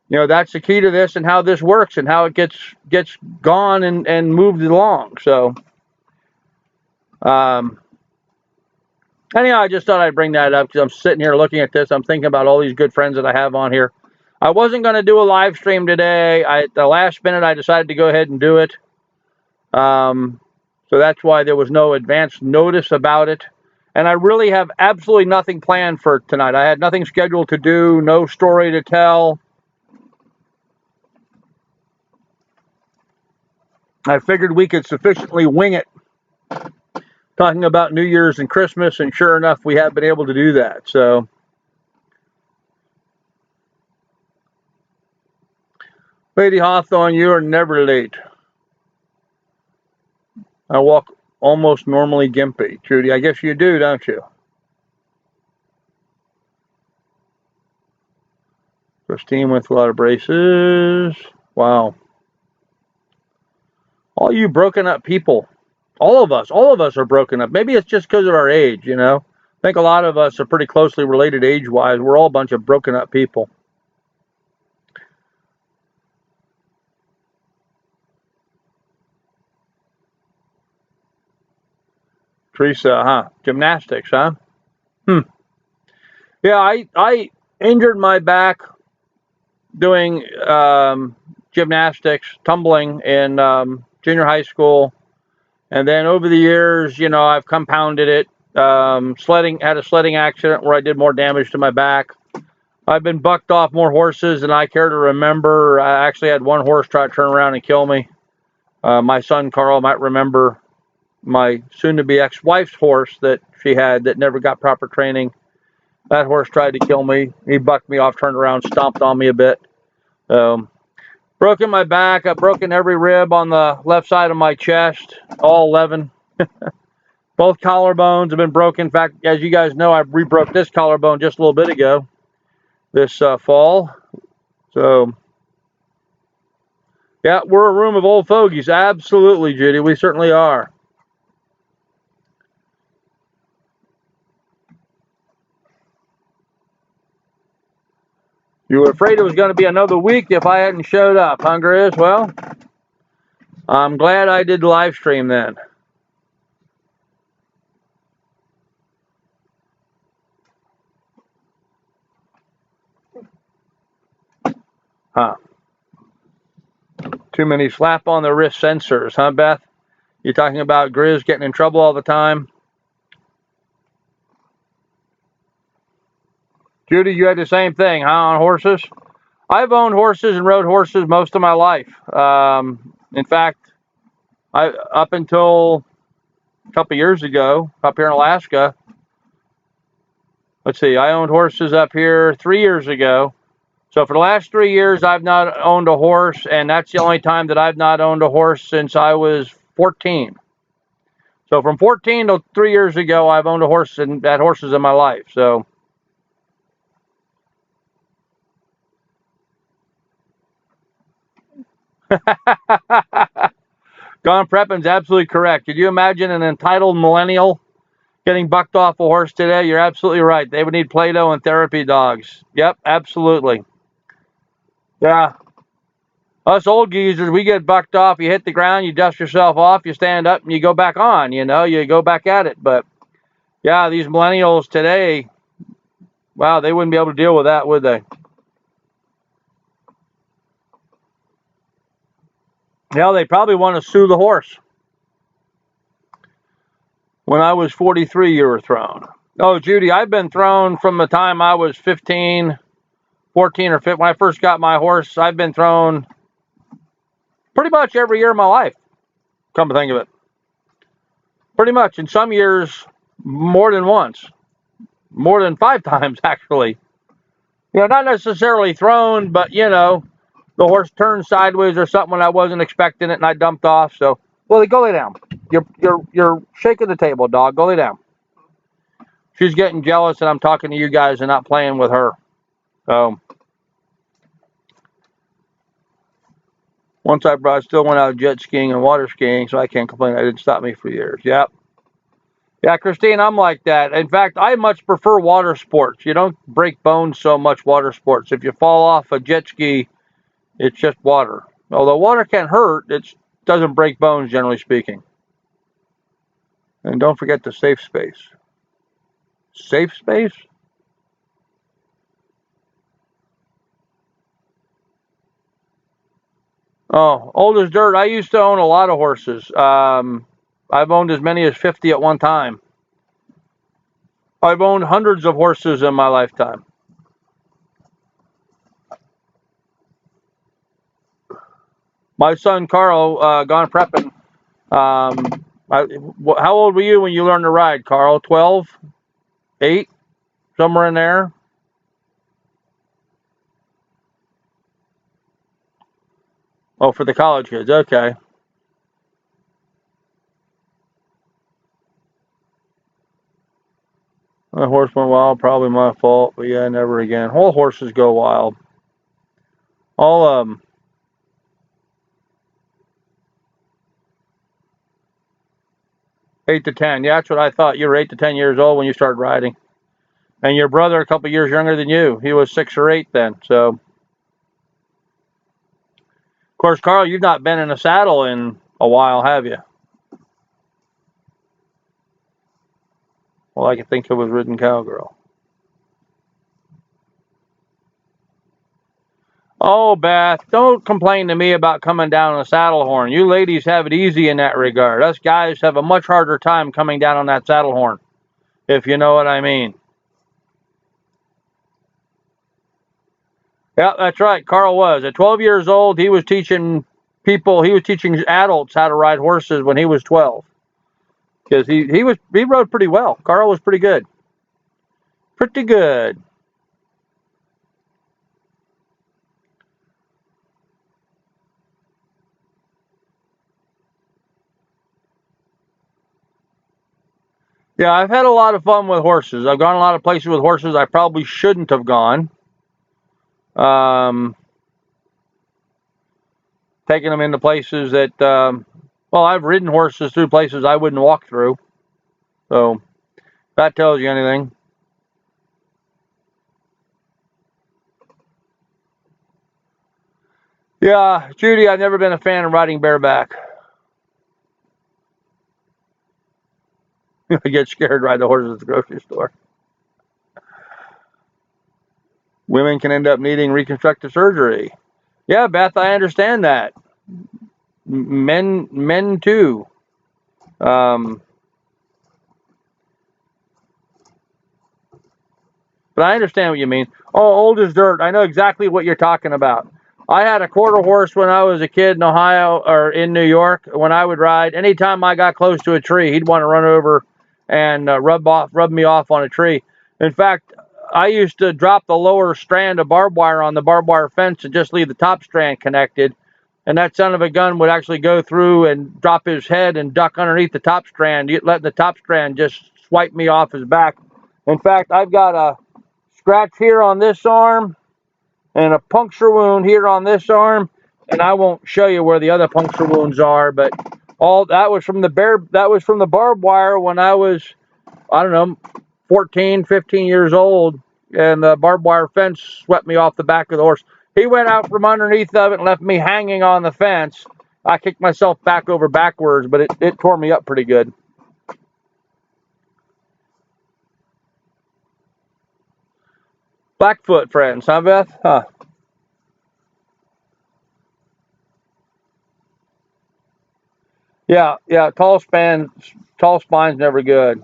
you know, that's the key to this and how this works and how it gets gone and moved along. So, anyhow, I just thought I'd bring that up because I'm sitting here looking at this. I'm thinking about all these good friends that I have on here. I wasn't going to do a live stream today. At the last minute, I decided to go ahead and do it. So that's why there was no advance notice about it. And I really have absolutely nothing planned for tonight. I had nothing scheduled to do, no story to tell. I figured we could sufficiently wing it, talking about New Year's and Christmas, and sure enough, we have been able to do that. So, Lady Hawthorne, you are never late. I walk almost normally gimpy. Judy, I guess you do, don't you? Christine went through a lot of braces. Wow. All you broken up people. All of us are broken up. Maybe it's just because of our age, you know. I think a lot of us are pretty closely related age-wise. We're all a bunch of broken up people. Teresa, huh? Gymnastics, huh? Yeah, I injured my back doing gymnastics, tumbling in junior high school. And then over the years, you know, I've compounded it. Had a sledding accident where I did more damage to my back. I've been bucked off more horses than I care to remember. I actually had one horse try to turn around and kill me. My son Carl might remember my soon-to-be ex-wife's horse that she had that never got proper training. That horse tried to kill me. He bucked me off, turned around, stomped on me a bit. Broken my back. I've broken every rib on the left side of my chest, all 11. Both collarbones have been broken. In fact, as you guys know, I re-broke this collarbone just a little bit ago, this fall. So, yeah, we're a room of old fogies. Absolutely, Judy. We certainly are. You were afraid it was going to be another week if I hadn't showed up, huh, Grizz? Well, I'm glad I did the live stream then. Huh. Too many slap on the wrist sensors, huh, Beth? You talking about Grizz getting in trouble all the time? Judy, you had the same thing, huh, on horses? I've owned horses and rode horses most of my life. In fact, up until a couple years ago, up here in Alaska, let's see, I owned horses up here 3 years ago. So for the last 3 years, I've not owned a horse, and that's the only time that I've not owned a horse since I was 14. So from 14 to 3 years ago, I've owned a horse and had horses in my life. So Gone Preppin's absolutely correct. Could you imagine an entitled millennial getting bucked off a horse today? You're absolutely right. They would need Play-Doh and therapy dogs. Yep, absolutely. Yeah. Us old geezers, we get bucked off. You hit the ground, you dust yourself off, you stand up, and you go back on. You know, you go back at it. But yeah, these millennials today, wow, they wouldn't be able to deal with that, would they? Hell, they probably want to sue the horse. When I was 43, you were thrown. Oh, Judy, I've been thrown from the time I was 15, 14 or 15. When I first got my horse, I've been thrown pretty much every year of my life, come to think of it. Pretty much. In some years, more than once. More than 5 times, actually. You know, not necessarily thrown, but, you know, the horse turned sideways or something when I wasn't expecting it and I dumped off. So, Willie, go lay down. You're shaking the table, dog. Go lay down. She's getting jealous and I'm talking to you guys and not playing with her. So once I still went out jet skiing and water skiing, so I can't complain. It didn't stop me for years. Yep. Yeah, Christine, I'm like that. In fact, I much prefer water sports. You don't break bones so much water sports. If you fall off a jet ski, it's just water. Although water can hurt, it doesn't break bones, generally speaking. And don't forget the safe space. Safe space? Oh, old as dirt. I used to own a lot of horses. I've owned as many as 50 at one time. I've owned hundreds of horses in my lifetime. My son Carl, gone prepping. How old were you when you learned to ride, Carl? 12? 8? Somewhere in there? Oh, for the college kids. Okay. The horse went wild. Probably my fault. But yeah, never again. All horses go wild. All of them. 8 to 10. Yeah, that's what I thought. You were 8 to 10 years old when you started riding. And your brother, a couple years younger than you. He was 6 or 8 then. So, of course, Carl, you've not been in a saddle in a while, have you? Well, I can think it was ridden cowgirl. Oh, Beth, don't complain to me about coming down on a saddle horn. You ladies have it easy in that regard. Us guys have a much harder time coming down on that saddle horn, if you know what I mean. Yeah, that's right. Carl was. At 12 years old, he was teaching adults how to ride horses when he was 12. Because he rode pretty well. Carl was pretty good. Pretty good. Yeah, I've had a lot of fun with horses. I've gone a lot of places with horses I probably shouldn't have gone. Taking them into places that, well, I've ridden horses through places I wouldn't walk through. So, if that tells you anything. Yeah, Judy, I've never been a fan of riding bareback. I get scared riding the horses at the grocery store. Women can end up needing reconstructive surgery. Yeah, Beth, I understand that. Men too. Um, but I understand what you mean. Oh, old as dirt. I know exactly what you're talking about. I had a quarter horse when I was a kid in Ohio or in New York. When I would ride, anytime I got close to a tree, he'd want to run over and rub me off on a tree. In fact, I used to drop the lower strand of barbed wire on the barbed wire fence and just leave the top strand connected. And that son of a gun would actually go through and drop his head and duck underneath the top strand, letting the top strand just swipe me off his back. In fact, I've got a scratch here on this arm and a puncture wound here on this arm, and I won't show you where the other puncture wounds are, but all that was from the barbed wire when I was, I don't know, 14, 15 years old, and the barbed wire fence swept me off the back of the horse. He went out from underneath of it and left me hanging on the fence. I kicked myself back over backwards, but it tore me up pretty good. Blackfoot friends, huh, Beth? Huh. Yeah, yeah. Tall spine's never good.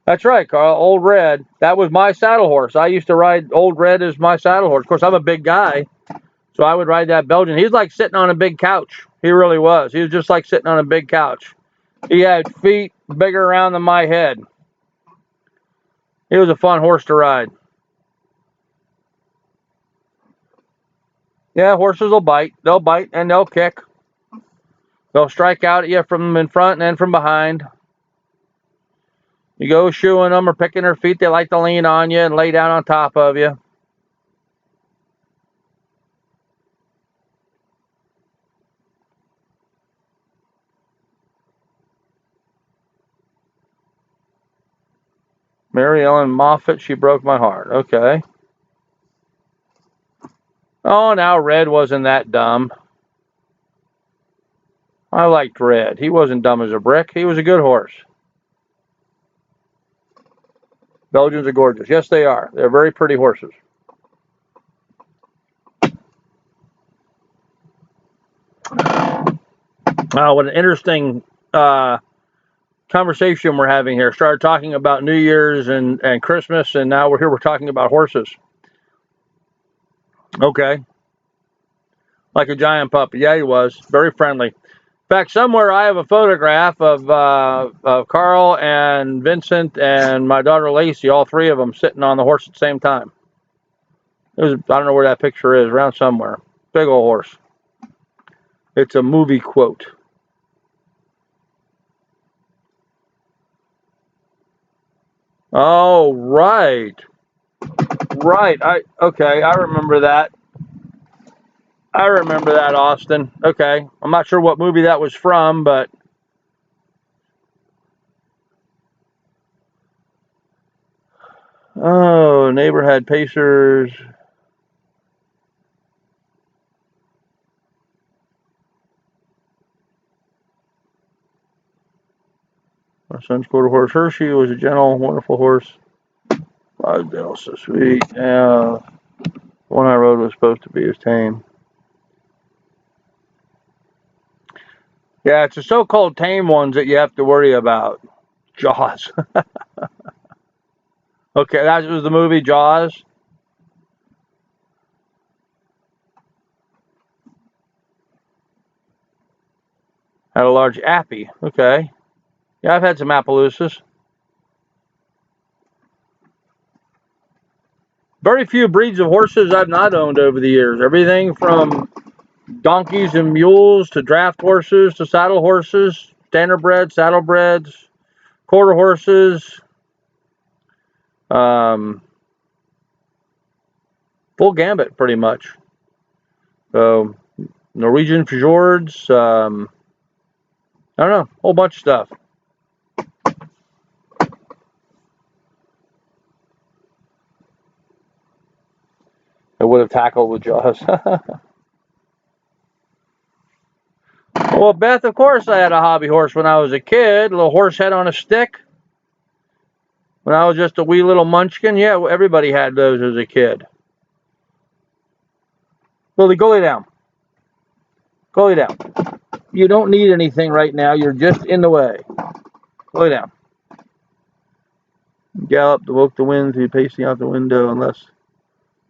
That's right, Carl. Old Red. That was my saddle horse. I used to ride Old Red as my saddle horse. Of course, I'm a big guy, so I would ride that Belgian. He was like sitting on a big couch. He really was. He was just like sitting on a big couch. He had feet bigger around than my head. He was a fun horse to ride. Yeah, horses will bite. They'll bite and they'll kick. They'll strike out at you from in front and from behind. You go shoeing them or picking their feet, they like to lean on you and lay down on top of you. Mary Ellen Moffat, she broke my heart. Okay. Oh, now Red wasn't that dumb. I liked Red. He wasn't dumb as a brick. He was a good horse. Belgians are gorgeous. Yes, they are. They're very pretty horses. Wow, what an interesting conversation we're having here. Started talking about New Year's and Christmas, and now we're talking about horses. Okay. Like a giant puppy. Yeah, he was. Very friendly. In fact, somewhere I have a photograph of Carl and Vincent and my daughter Lacey, all three of them sitting on the horse at the same time. I don't know where that picture is, around somewhere. Big old horse. It's a movie quote. Oh, right. Right. I remember that. I remember that, Austin. Okay. I'm not sure what movie that was from, but oh, neighbor had Pacers. My son's quarter horse Hershey was a gentle, wonderful horse. Clydesdale, so sweet. Yeah. The one I rode was supposed to be as tame. Yeah, it's the so-called tame ones that you have to worry about. Jaws. Okay, that was the movie Jaws. Had a large Appy. Okay. Yeah, I've had some Appaloosas. Very few breeds of horses I've not owned over the years. Everything from donkeys and mules to draft horses to saddle horses, standardbred, saddlebreds, quarter horses, full gambit pretty much. So Norwegian fjords, I don't know, a whole bunch of stuff. I would have tackled with Jaws. Well, Beth, of course I had a hobby horse when I was a kid, a little horse head on a stick. When I was just a wee little munchkin, yeah, everybody had those as a kid. Lily, go lay down. Go lay down. You don't need anything right now. You're just in the way. Go lay down. Galloped, awoke the wind through pacing out the window, unless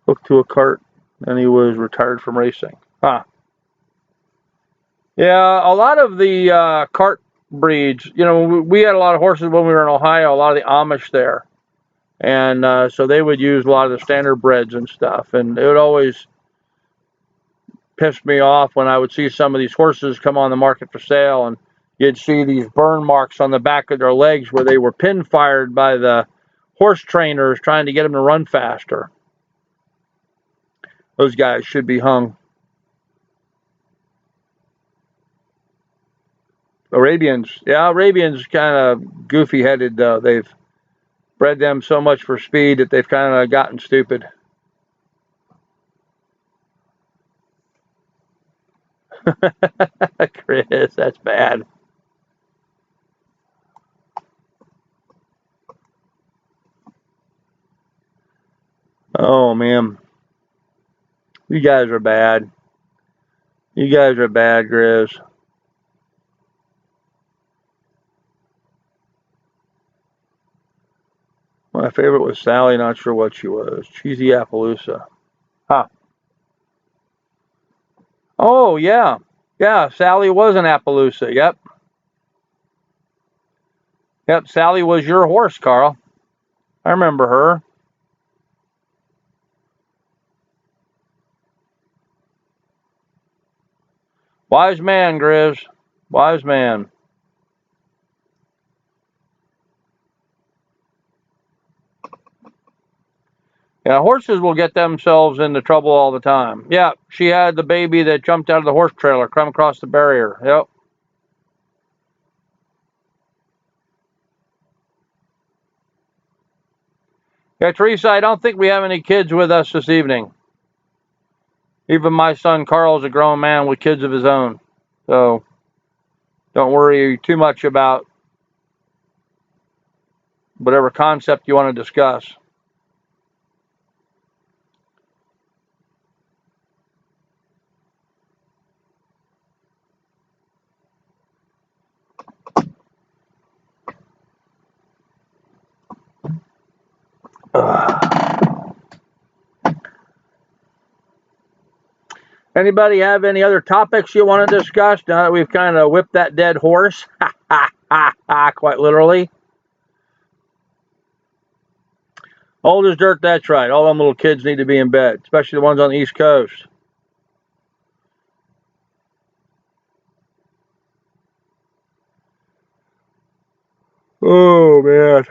hooked to a cart, and he was retired from racing. Huh. Yeah, a lot of the cart breeds, you know, we had a lot of horses when we were in Ohio, a lot of the Amish there. And so they would use a lot of the standard breds and stuff. And it would always piss me off when I would see some of these horses come on the market for sale, and you'd see these burn marks on the back of their legs where they were pin fired by the horse trainers trying to get them to run faster. Those guys should be hung. Arabians, yeah, Arabians kind of goofy headed though. They've bred them so much for speed that they've kind of gotten stupid. Chris, that's bad. Oh man, you guys are bad. You guys are bad, Grizz. My favorite was Sally, not sure what she was. Cheesy Appaloosa. Huh. Oh, yeah. Yeah, Sally was an Appaloosa. Yep. Yep, Sally was your horse, Carl. I remember her. Wise man, Grizz. Wise man. Yeah, horses will get themselves into trouble all the time. Yeah, she had the baby that jumped out of the horse trailer, come across the barrier. Yep. Yeah, Teresa, I don't think we have any kids with us this evening. Even my son Carl's a grown man with kids of his own. So don't worry too much about whatever concept you want to discuss. Anybody have any other topics you want to discuss now that we've kind of whipped that dead horse? Quite literally. Old as dirt, that's right. All them little kids need to be in bed, especially the ones on the East Coast. Oh, man.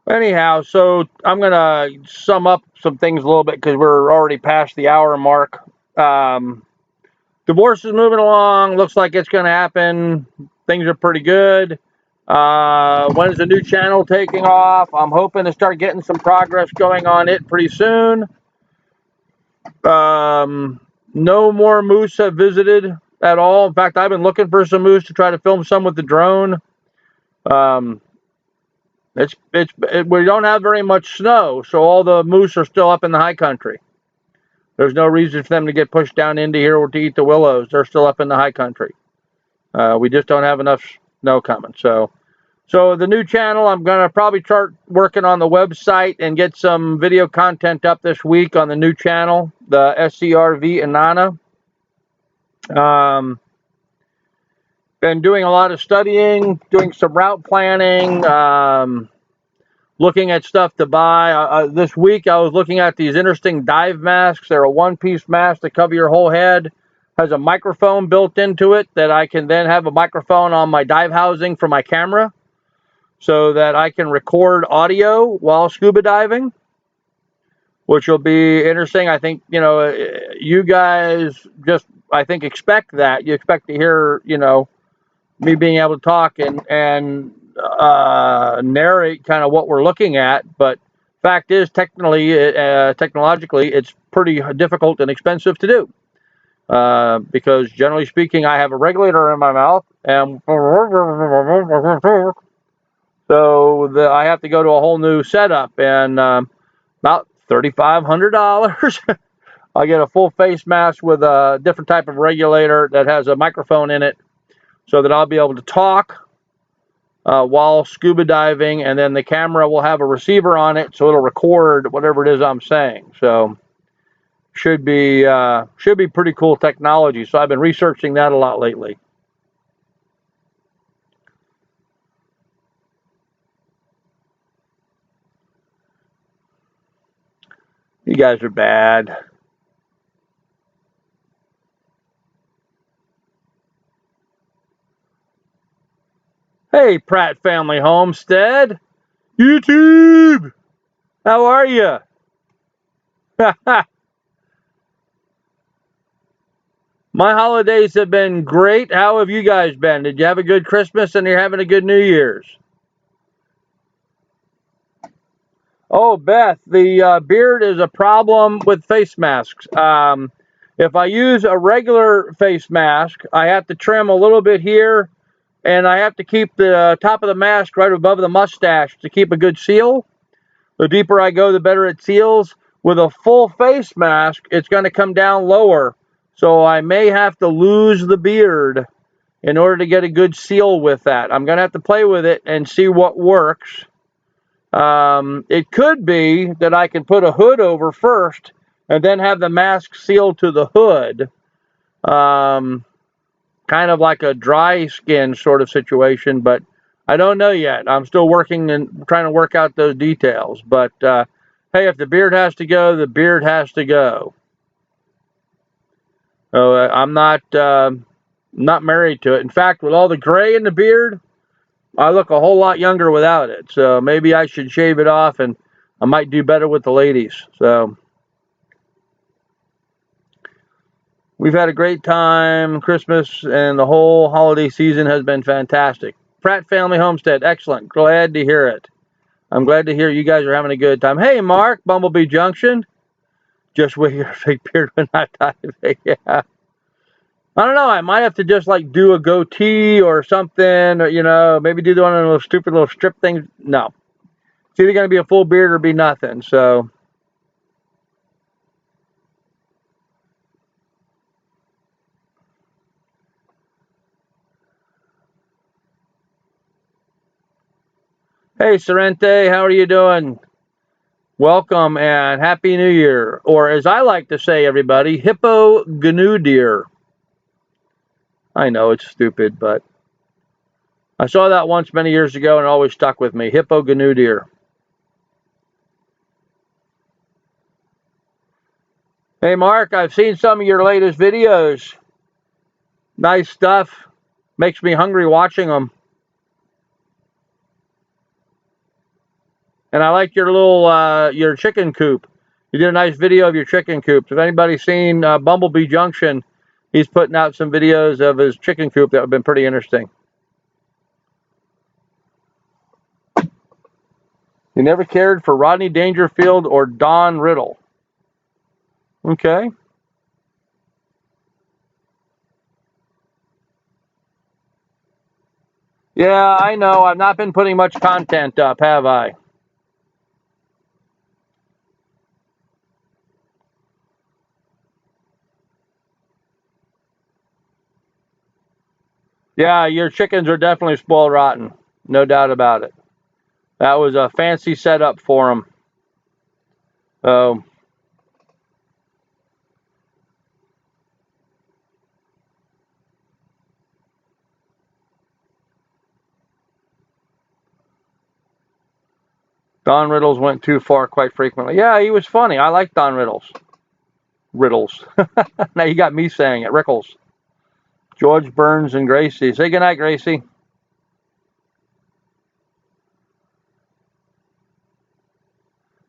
Anyhow, so I'm going to sum up some things a little bit because we're already past the hour mark. Divorce is moving along. Looks like it's going to happen. Things are pretty good. When is the new channel taking off? I'm hoping to start getting some progress going on it pretty soon. No more moose have visited at all. In fact, I've been looking for some moose to try to film some with the drone. Um, we don't have very much snow, so all the moose are still up in the high country. There's no reason for them to get pushed down into here or to eat the willows. They're still up in the high country. We just don't have enough snow coming. So the new channel, I'm going to probably start working on the website and get some video content up this week on the new channel, the SERV Inanna. Been doing a lot of studying, doing some route planning, looking at stuff to buy. This week I was looking at these interesting dive masks. They're a one-piece mask to cover your whole head. Has a microphone built into it that I can then have a microphone on my dive housing for my camera so that I can record audio while scuba diving, which will be interesting. I think, you guys just, I think, expect that. You expect to hear, me being able to talk and narrate kind of what we're looking at. But fact is, technologically, it's pretty difficult and expensive to do. Because generally speaking, I have a regulator in my mouth, and so I have to go to a whole new setup, and about $3,500. I get a full face mask with a different type of regulator that has a microphone in it, so that I'll be able to talk while scuba diving, and then the camera will have a receiver on it, so it'll record whatever it is I'm saying. So should be pretty cool technology. So I've been researching that a lot lately. You guys are bad. Hey, Pratt Family Homestead. YouTube. How are you? My holidays have been great. How have you guys been? Did you have a good Christmas and you're having a good New Year's? Oh, Beth, the beard is a problem with face masks. If I use a regular face mask, I have to trim a little bit here, and I have to keep the top of the mask right above the mustache to keep a good seal. The deeper I go, the better it seals. With a full face mask, it's going to come down lower, so I may have to lose the beard in order to get a good seal with that. I'm going to have to play with it and see what works. It could be that I can put a hood over first and then have the mask sealed to the hood. Kind of like a dry skin sort of situation, but I don't know yet. I'm still working and trying to work out those details. But hey, if the beard has to go, the beard has to go. So I'm not married to it. In fact, with all the gray in the beard, I look a whole lot younger without it. So maybe I should shave it off and I might do better with the ladies. So we've had a great time. Christmas and the whole holiday season has been fantastic. Pratt Family Homestead, excellent. Glad to hear it. I'm glad to hear you guys are having a good time. Hey, Mark, Bumblebee Junction. Just with your fake beard when I die. Yeah. I don't know. I might have to just like do a goatee or something, or, you know, maybe do one of those stupid little strip things. No. It's either going to be a full beard or be nothing. So. Hey, Sorrente, how are you doing? Welcome and Happy New Year. Or as I like to say, everybody, Hippo Gnu Deer. I know it's stupid, but I saw that once many years ago and it always stuck with me. Hippo Gnu Deer. Hey, Mark, I've seen some of your latest videos. Nice stuff. Makes me hungry watching them. And I like your little, your chicken coop. You did a nice video of your chicken coops. If anybody's seen Bumblebee Junction, he's putting out some videos of his chicken coop that have been pretty interesting. You never cared for Rodney Dangerfield or Don Riddle. Okay. Yeah, I know. I've not been putting much content up, have I? Yeah, your chickens are definitely spoiled rotten. No doubt about it. That was a fancy setup for them. So, Don Riddles went too far quite frequently. Yeah, he was funny. I like Don Riddles. Riddles. Now you got me saying it. Rickles. George Burns and Gracie. Say goodnight, Gracie.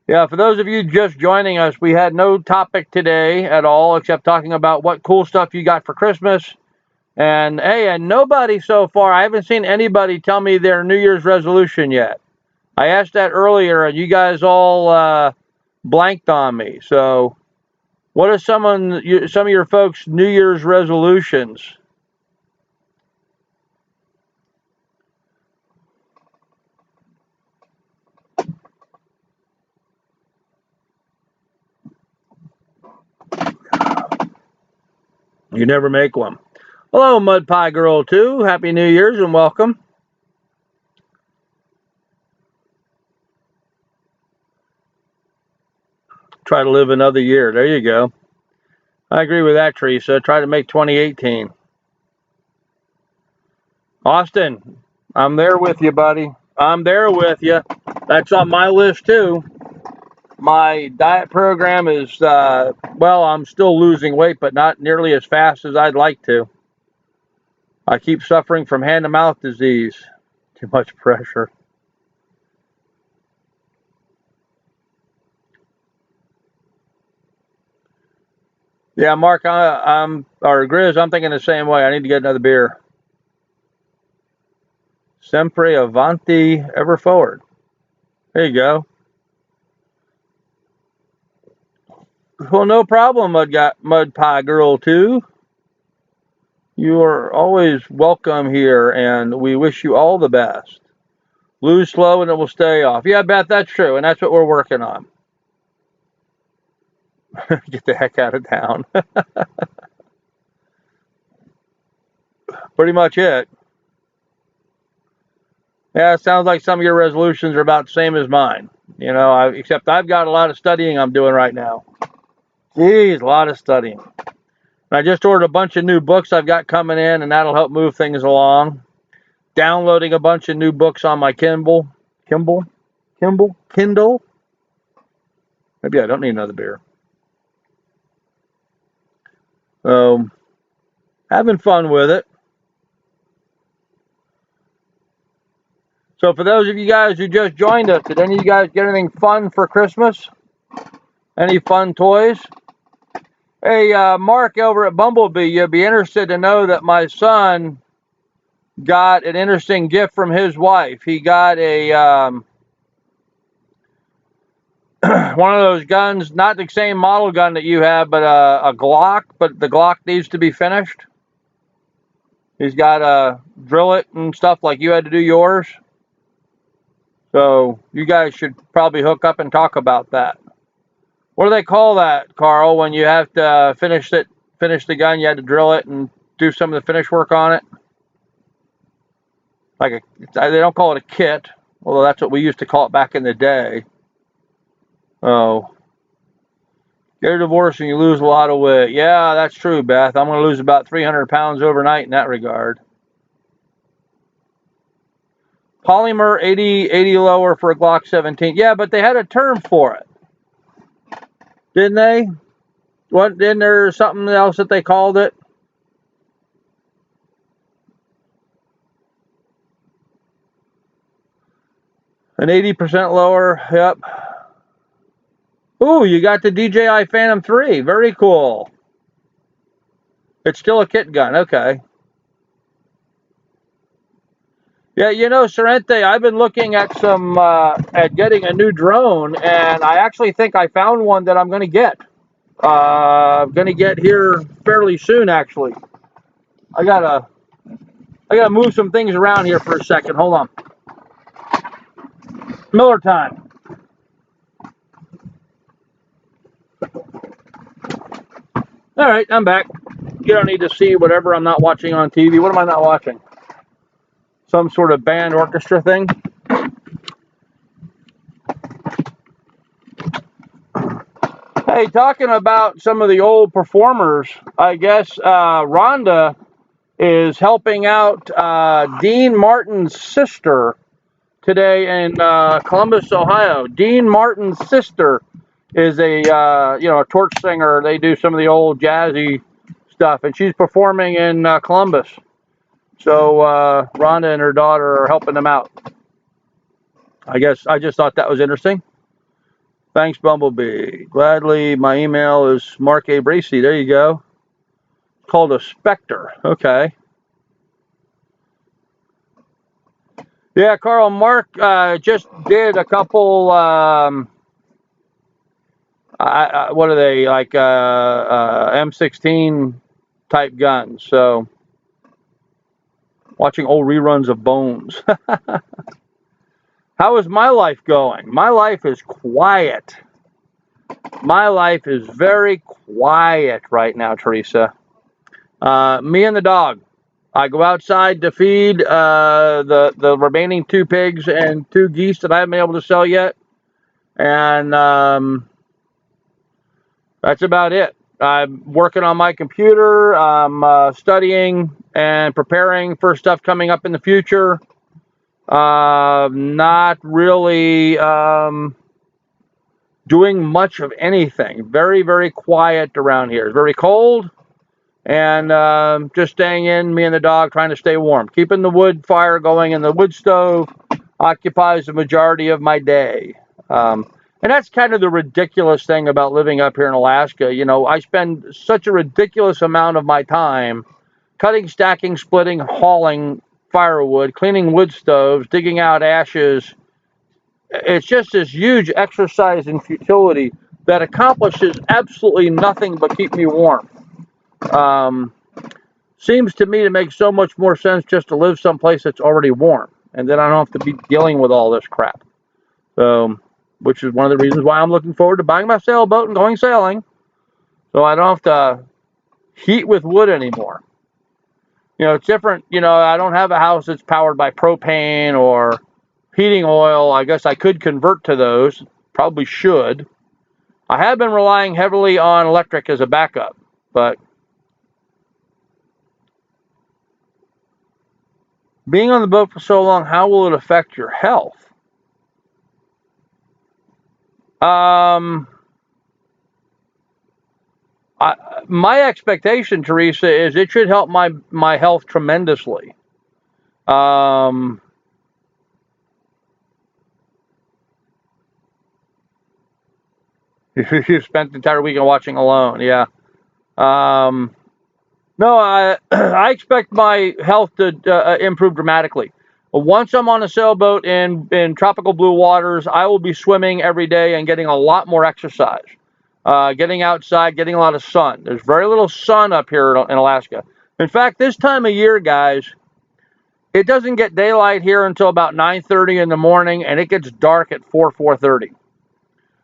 Yeah, for those of you just joining us, we had no topic today at all except talking about what cool stuff you got for Christmas. And hey, and nobody so far, I haven't seen anybody tell me their New Year's resolution yet. I asked that earlier and you guys all blanked on me. So, what are some of your folks' New Year's resolutions? You never make one. Hello, Mud Pie Girl 2. Happy New Year's and welcome. Try to live another year. There you go. I agree with that, Teresa. Try to make 2018. Austin, I'm there with you, buddy. I'm there with you. That's on my list, too. My diet program is, well, I'm still losing weight, but not nearly as fast as I'd like to. I keep suffering from hand-to-mouth disease. Too much pressure. Yeah, Mark, or Grizz, I'm thinking the same way. I need to get another beer. Sempre avanti, ever forward. There you go. Well, no problem, Mud Pie Girl 2. You are always welcome here, and we wish you all the best. Lose slow, and it will stay off. Yeah, Beth, that's true, and that's what we're working on. Get the heck out of town. Pretty much it. Yeah, it sounds like some of your resolutions are about the same as mine. You know, except I've got a lot of studying I'm doing right now. Geez, a lot of studying. And I just ordered a bunch of new books I've got coming in, and that'll help move things along. Downloading a bunch of new books on my Kindle. Maybe I don't need another beer. Having fun with it. So for those of you guys who just joined us, did any of you guys get anything fun for Christmas? Any fun toys? Hey, Mark over at Bumblebee, you'd be interested to know that my son got an interesting gift from his wife. He got a one of those guns, not the same model gun that you have, but a Glock, but the Glock needs to be finished. He's got to drill it and stuff like you had to do yours. So you guys should probably hook up and talk about that. What do they call that, Carl, when you have to finish the gun, you had to drill it and do some of the finish work on it? Like they don't call it a kit, although that's what we used to call it back in the day. Oh. Get a divorce and you lose a lot of weight. Yeah, that's true, Beth. I'm going to lose about 300 pounds overnight in that regard. Polymer 80 lower for a Glock 17. Yeah, but they had a term for it. Didn't they? What, isn't there something else that they called it? An 80% lower, yep. Ooh, you got the DJI Phantom 3. Very cool. It's still a kit gun, okay. Yeah, you know, Sorrente, I've been looking at some, at getting a new drone, and I actually think I found one that I'm going to get. I'm going to get here fairly soon, actually. I gotta move some things around here for a second. Hold on. Miller time. All right, I'm back. You don't need to see whatever I'm not watching on TV. What am I not watching? Some sort of band orchestra thing? Hey, talking about some of the old performers, I guess Rhonda is helping out Dean Martin's sister today in Columbus, Ohio. Dean Martin's sister is a a torch singer. They do some of the old jazzy stuff, and she's performing in Columbus. So Rhonda and her daughter are helping them out. I guess I just thought that was interesting. Thanks, Bumblebee. Gladly, my email is Mark A. Bracey. There you go. It's called a Spectre. Okay. Yeah, Carl, Mark just did a couple, what are they, like M16 type guns. So, watching old reruns of Bones. How is my life going? My life is quiet. My life is very quiet right now, Teresa. Me and the dog. I go outside to feed the remaining 2 pigs and 2 geese that I haven't been able to sell yet. And that's about it. I'm working on my computer. I'm studying and preparing for stuff coming up in the future. Not really doing much of anything. Very, very quiet around here. It's very cold. And just staying in, me and the dog, trying to stay warm. Keeping the wood fire going in the wood stove occupies the majority of my day. And that's kind of the ridiculous thing about living up here in Alaska. You know, I spend such a ridiculous amount of my time cutting, stacking, splitting, hauling firewood, cleaning wood stoves, digging out ashes. It's just this huge exercise in futility that accomplishes absolutely nothing but keep me warm. Seems to me to make so much more sense just to live someplace that's already warm, and then I don't have to be dealing with all this crap. So, which is one of the reasons why I'm looking forward to buying my sailboat and going sailing, so I don't have to heat with wood anymore. You know, it's different. You know, I don't have a house that's powered by propane or heating oil. I guess I could convert to those. Probably should. I have been relying heavily on electric as a backup, but being on the boat for so long, how will it affect your health? My expectation, Teresa, is it should help my health tremendously. You spent the entire weekend watching Alone. Yeah. No, I expect my health to improve dramatically. Once I'm on a sailboat in tropical blue waters, I will be swimming every day and getting a lot more exercise. Getting outside, getting a lot of sun. There's very little sun up here in Alaska. In fact, this time of year, guys, it doesn't get daylight here until about 9:30 in the morning, and it gets dark at 4:30.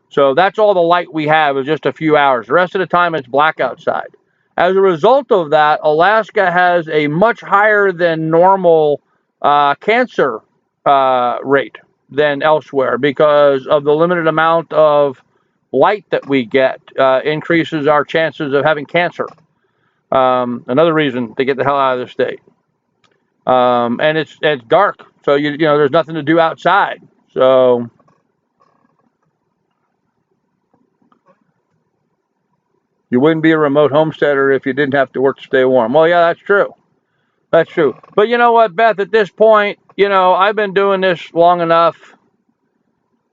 So that's all the light we have is just a few hours. The rest of the time, it's black outside. As a result of that, Alaska has a much higher than normal cancer rate than elsewhere because of the limited amount of light that we get increases our chances of having cancer. Another reason to get the hell out of the state. And it's dark, so you know there's nothing to do outside. So you wouldn't be a remote homesteader if you didn't have to work to stay warm. Well, yeah, that's true. That's true. But you know what, Beth? At this point, you know I've been doing this long enough.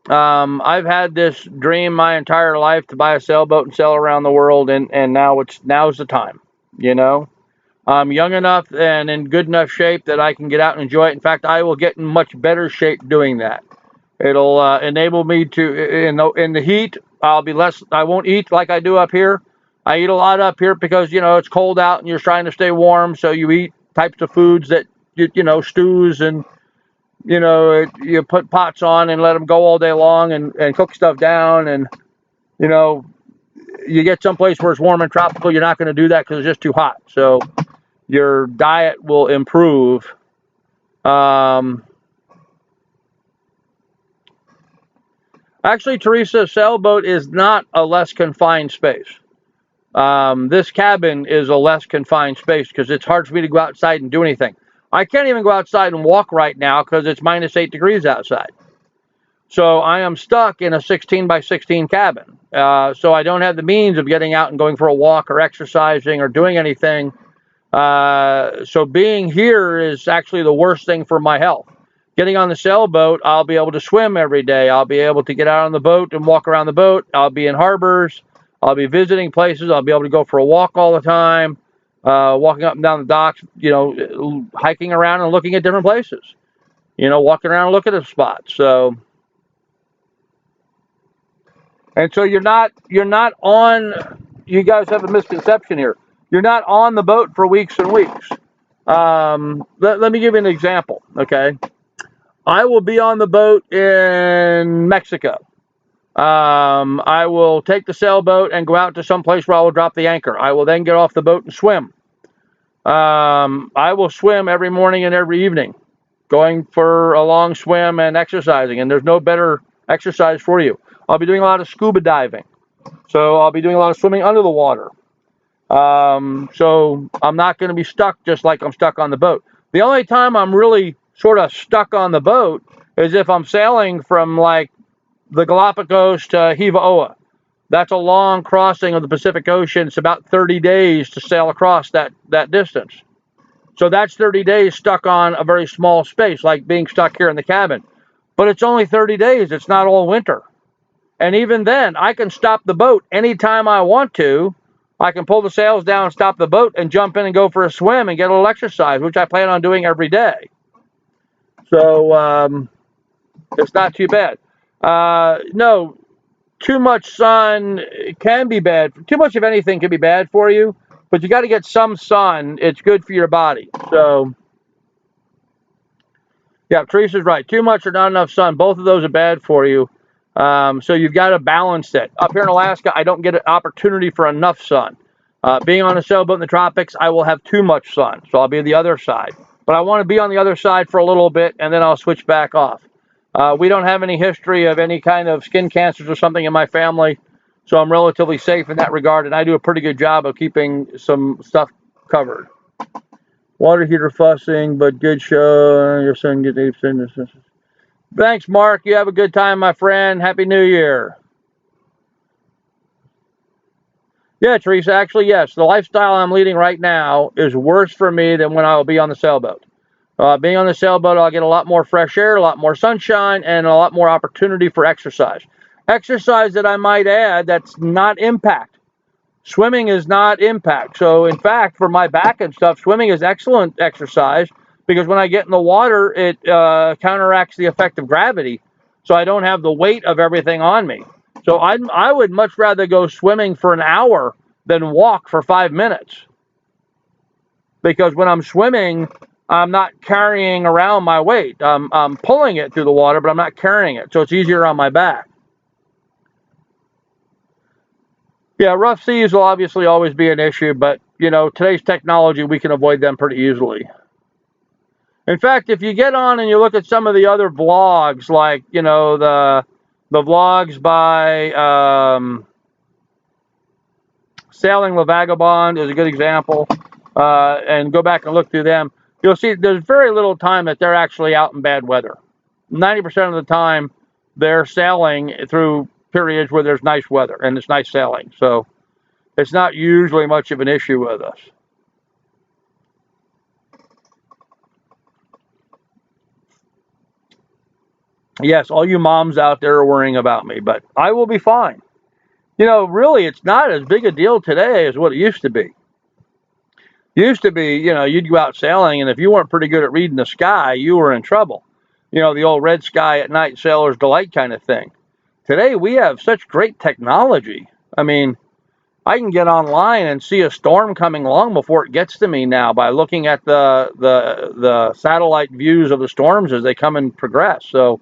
I've had this dream my entire life to buy a sailboat and sail around the world, and now's the time. You know, I'm young enough and in good enough shape that I can get out and enjoy it. In fact, I will get in much better shape doing that. It'll enable me to in the heat. I'll be less. I won't eat like I do up here. I eat a lot up here because you know it's cold out and you're trying to stay warm, so you eat types of foods that you know stews and you know you put pots on and let them go all day long and cook stuff down and you know you get someplace where it's warm and tropical. You're not going to do that because it's just too hot. So your diet will improve. Actually, Teresa, a sailboat is not a less confined space. This cabin is a less confined space because it's hard for me to go outside and do anything. I can't even go outside and walk right now because it's -8 degrees outside. So I am stuck in a 16 by 16 cabin. So I don't have the means of getting out and going for a walk or exercising or doing anything. So being here is actually the worst thing for my health. Getting on the sailboat, I'll be able to swim every day. I'll be able to get out on the boat and walk around the boat. I'll be in harbors. I'll be visiting places. I'll be able to go for a walk all the time, walking up and down the docks, you know, hiking around and looking at different places, you know, walking around and looking at spots. So, and so you're not on, you guys have a misconception here. You're not on the boat for weeks and weeks. Let me give you an example, okay? I will be on the boat in Mexico. I will take the sailboat and go out to some place where I will drop the anchor. I will then get off the boat and swim. I will swim every morning and every evening, going for a long swim and exercising, and there's no better exercise for you. I'll be doing a lot of scuba diving, so I'll be doing a lot of swimming under the water. So I'm not going to be stuck just like I'm stuck on the boat. The only time I'm really sort of stuck on the boat is if I'm sailing from like the Galapagos to Hiva-Oa. That's a long crossing of the Pacific Ocean. It's about 30 days to sail across that distance. So that's 30 days stuck on a very small space, like being stuck here in the cabin. But it's only 30 days. It's not all winter. And even then, I can stop the boat anytime I want to. I can pull the sails down, stop the boat, and jump in and go for a swim and get a little exercise, which I plan on doing every day. So it's not too bad. No, too much sun can be bad. Too much of anything can be bad for you, but you got to get some sun. It's good for your body. So, yeah, Teresa's right. Too much or not enough sun, both of those are bad for you. So you've got to balance it. Up here in Alaska, I don't get an opportunity for enough sun. Being on a sailboat in the tropics, I will have too much sun, so I'll be on the other side. But I want to be on the other side for a little bit, and then I'll switch back off. We don't have any history of any kind of skin cancers or something in my family, so I'm relatively safe in that regard, and I do a pretty good job of keeping some stuff covered. Water heater fussing, but good show. Your son gets deep in. Thanks, Mark. You have a good time, my friend. Happy New Year. Yeah, Teresa, actually, yes. The lifestyle I'm leading right now is worse for me than when I will be on the sailboat. Being on the sailboat, I'll get a lot more fresh air, a lot more sunshine, and a lot more opportunity for exercise. exercise that I might add that's not impact. Swimming is not impact. So in fact, for my back and stuff, swimming is excellent exercise because when I get in the water, it counteracts the effect of gravity. So I don't have the weight of everything on me. So I would much rather go swimming for an hour than walk for 5 minutes. Because when I'm swimming, I'm not carrying around my weight. I'm pulling it through the water, but I'm not carrying it. So it's easier on my back. Yeah, rough seas will obviously always be an issue, but you know, today's technology, we can avoid them pretty easily. In fact, if you get on and you look at some of the other vlogs, like you know the vlogs by Sailing the Vagabond is a good example, and go back and look through them, you'll see there's very little time that they're actually out in bad weather. 90% of the time, they're sailing through periods where there's nice weather and it's nice sailing. So it's not usually much of an issue with us. Yes, all you moms out there are worrying about me, but I will be fine. You know, really, it's not as big a deal today as what it used to be. Used to be, you know, you'd go out sailing, and if you weren't pretty good at reading the sky, you were in trouble. You know, the old red sky at night, sailor's delight kind of thing. Today, we have such great technology. I mean, I can get online and see a storm coming long before it gets to me now by looking at the satellite views of the storms as they come and progress. So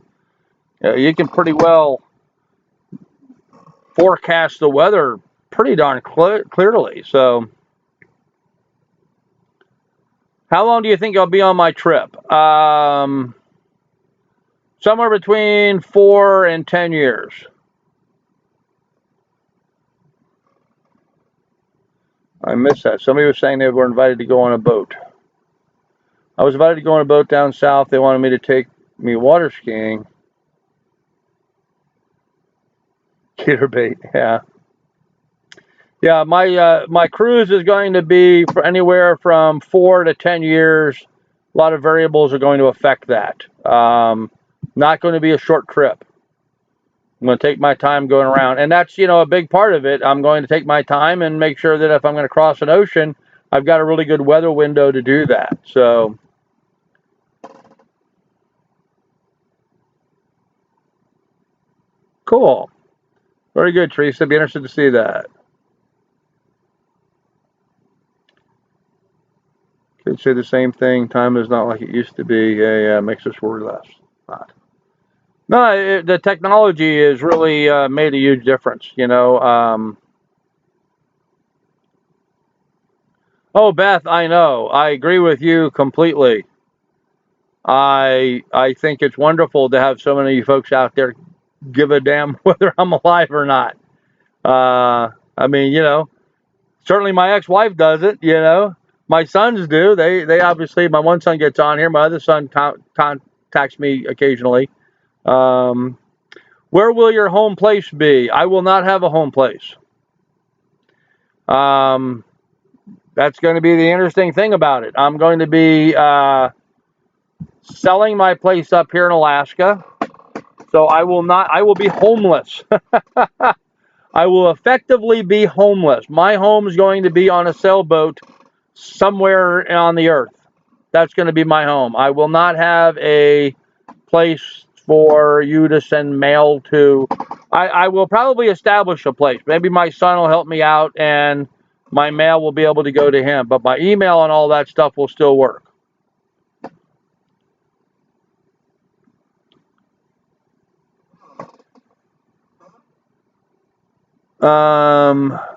you can pretty well forecast the weather pretty darn clearly. So, how long do you think I'll be on my trip? Somewhere between 4 and 10 years. I missed that. Somebody was saying they were invited to go on a boat. I was invited to go on a boat down south. They wanted me to take me water skiing. Gator bait, yeah. Yeah, my cruise is going to be for anywhere from 4 to 10 years. A lot of variables are going to affect that. Not going to be a short trip. I'm going to take my time going around, and that's, you know, a big part of it. I'm going to take my time and make sure that if I'm going to cross an ocean, I've got a really good weather window to do that. So, cool. Very good, Teresa. Be interested to see that. Could say the same thing. Time is not like it used to be. Yeah, makes us worry less. Not. No, the technology has really made a huge difference. You know. Oh, Beth, I know. I agree with you completely. I think it's wonderful to have so many folks out there give a damn whether I'm alive or not. I mean, you know, certainly my ex-wife does it. You know, my sons do. They obviously. My one son gets on here. My other son contacts me occasionally. Um, where will your home place be? I will not have a home place. Um, that's going to be the interesting thing about it. I'm going to be selling my place up here in Alaska. So I will not, I will be homeless. I will effectively be homeless. My home is going to be on a sailboat somewhere on the earth. That's going to be my home. I will not have a place for you to send mail to. I will probably establish a place. Maybe my son will help me out and my mail will be able to go to him. But my email and all that stuff will still work.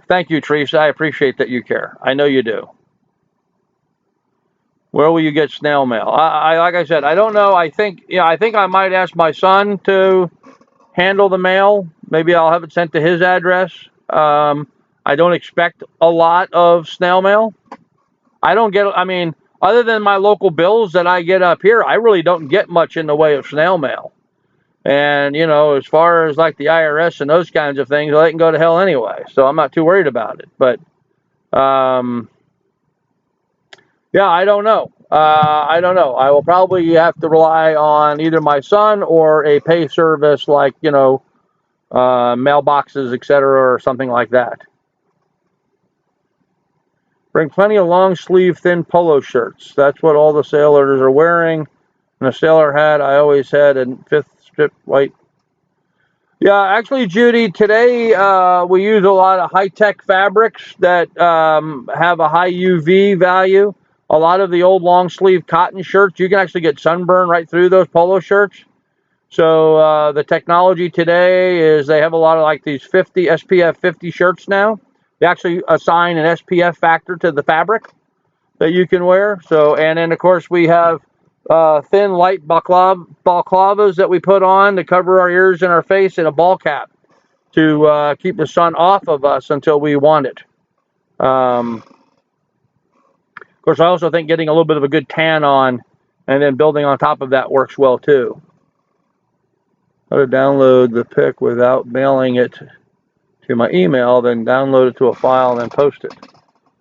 Thank you, Teresa. I appreciate that you care. I know you do. Where will you get snail mail? Like I said, I don't know. I think, yeah, I think I might ask my son to handle the mail. Maybe I'll have it sent to his address. I don't expect a lot of snail mail. I don't get, I mean, other than my local bills that I get up here, I really don't get much in the way of snail mail. And, you know, as far as like the IRS and those kinds of things, well, they can go to hell anyway. So I'm not too worried about it. But, um, yeah, I don't know. I don't know. I will probably have to rely on either my son or a pay service like, you know, mailboxes, etc., or something like that. Bring plenty of long sleeve thin polo shirts. That's what all the sailors are wearing. And a sailor hat I always had in 5th strip white. Yeah, actually, Judy, today we use a lot of high-tech fabrics that have a high UV value. A lot of the old long-sleeve cotton shirts, you can actually get sunburn right through those polo shirts. So the technology today is they have a lot of like these SPF 50 shirts now. They actually assign an SPF factor to the fabric that you can wear. So, and then of course we have thin light balaclavas that we put on to cover our ears and our face, and a ball cap to keep the sun off of us until we want it. Of course, I also think getting a little bit of a good tan on and then building on top of that works well too. How to download the pic without mailing it to my email, then download it to a file and then post it.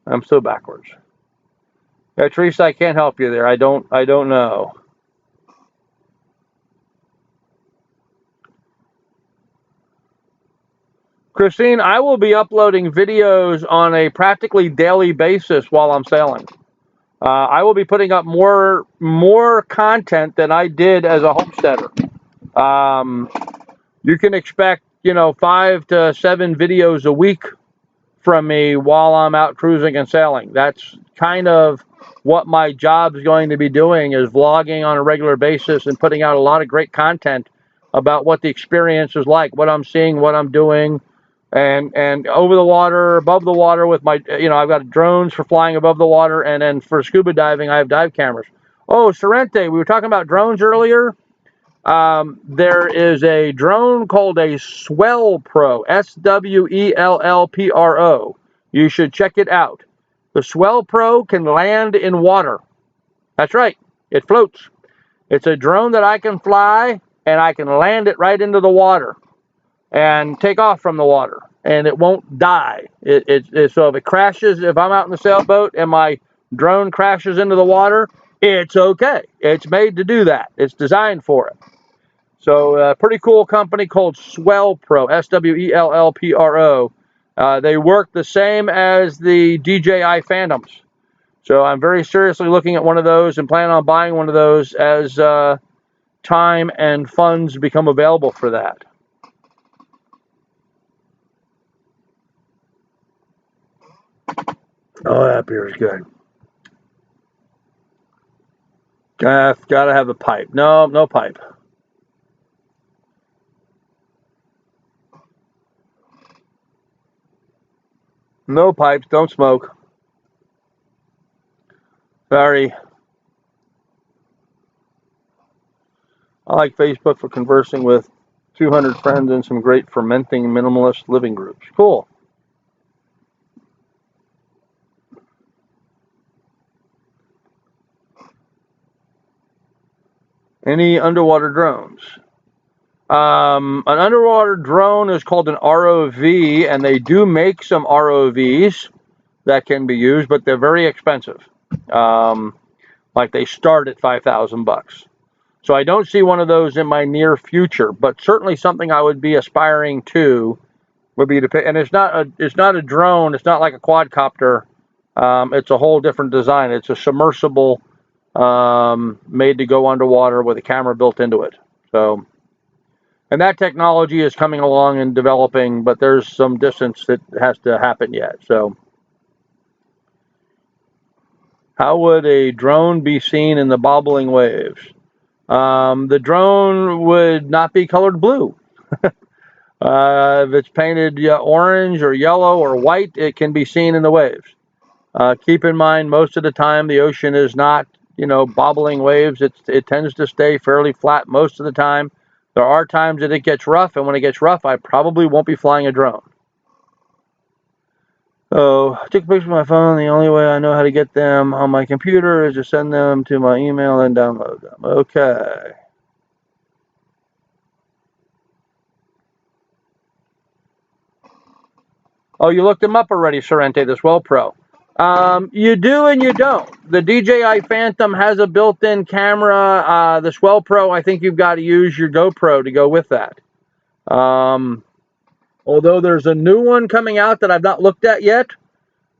I'm so backwards. Yeah, Teresa, I can't help you there. I don't know. Christine, I will be uploading videos on a practically daily basis while I'm sailing. I will be putting up more content than I did as a homesteader. You can expect, 5 to 7 videos a week from me while I'm out cruising and sailing. That's kind of what my job is going to be doing, is vlogging on a regular basis and putting out a lot of great content about what the experience is like, what I'm seeing, what I'm doing, and over the water, above the water with my, I've got drones for flying above the water, and then for scuba diving, I have dive cameras. Oh, Sorrente, we were talking about drones earlier. There is a drone called a Swell Pro, SWELLPRO. You should check it out. The Swell Pro can land in water. That's right, it floats. It's a drone that I can fly, and I can land it right into the water and take off from the water, and it won't die. So if it crashes, if I'm out in the sailboat and my drone crashes into the water, it's okay. It's made to do that. It's designed for it. So a pretty cool company called Swell Pro, SWELLPRO. They work the same as the DJI Phantoms. So I'm very seriously looking at one of those and plan on buying one of those as time and funds become available for that. Oh, that beer is good. Gotta have a pipe. No pipe. No pipes, don't smoke. Sorry. I like Facebook for conversing with 200 friends and some great fermenting minimalist living groups. Cool. Any underwater drones? An underwater drone is called an ROV, and they do make some ROVs that can be used, but they're very expensive. Like they start at $5,000. So I don't see one of those in my near future, but certainly something I would be aspiring to would be to pay. And it's not a drone. It's not like a quadcopter. It's a whole different design. It's a submersible made to go underwater with a camera built into it. So, and that technology is coming along and developing, but there's some distance that has to happen yet. So, how would a drone be seen in the bobbling waves? The drone would not be colored blue. If it's painted orange or yellow or white, it can be seen in the waves. Keep in mind, most of the time the ocean is not, bobbling waves. It tends to stay fairly flat most of the time. There are times that it gets rough, and when it gets rough, I probably won't be flying a drone. So I took a picture of my phone. The only way I know how to get them on my computer is to send them to my email and download them. Okay. Oh, you looked them up already, Sorrente, the Swell Pro. You do and you don't. The DJI Phantom has a built-in camera. The Swell Pro, I think you've got to use your GoPro to go with that. Although there's a new one coming out that I've not looked at yet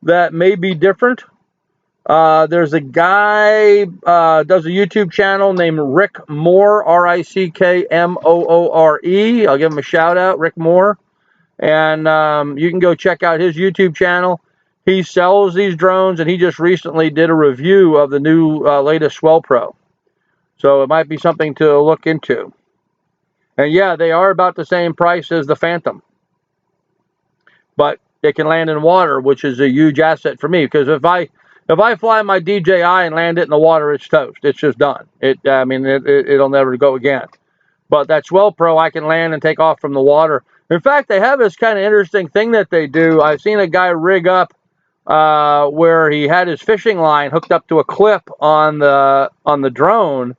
that may be different. There's a guy does a YouTube channel named Rick Moore, Rickmoore. I'll give him a shout out, Rick Moore. And you can go check out his YouTube channel. He sells these drones, and he just recently did a review of the new latest Swell Pro. So it might be something to look into. And yeah, they are about the same price as the Phantom, but they can land in water, which is a huge asset for me. Because if I fly my DJI and land it in the water, it's toast. It's just done. It'll never go again. But that Swell Pro, I can land and take off from the water. In fact, they have this kind of interesting thing that they do. I've seen a guy rig up where he had his fishing line hooked up to a clip on the drone,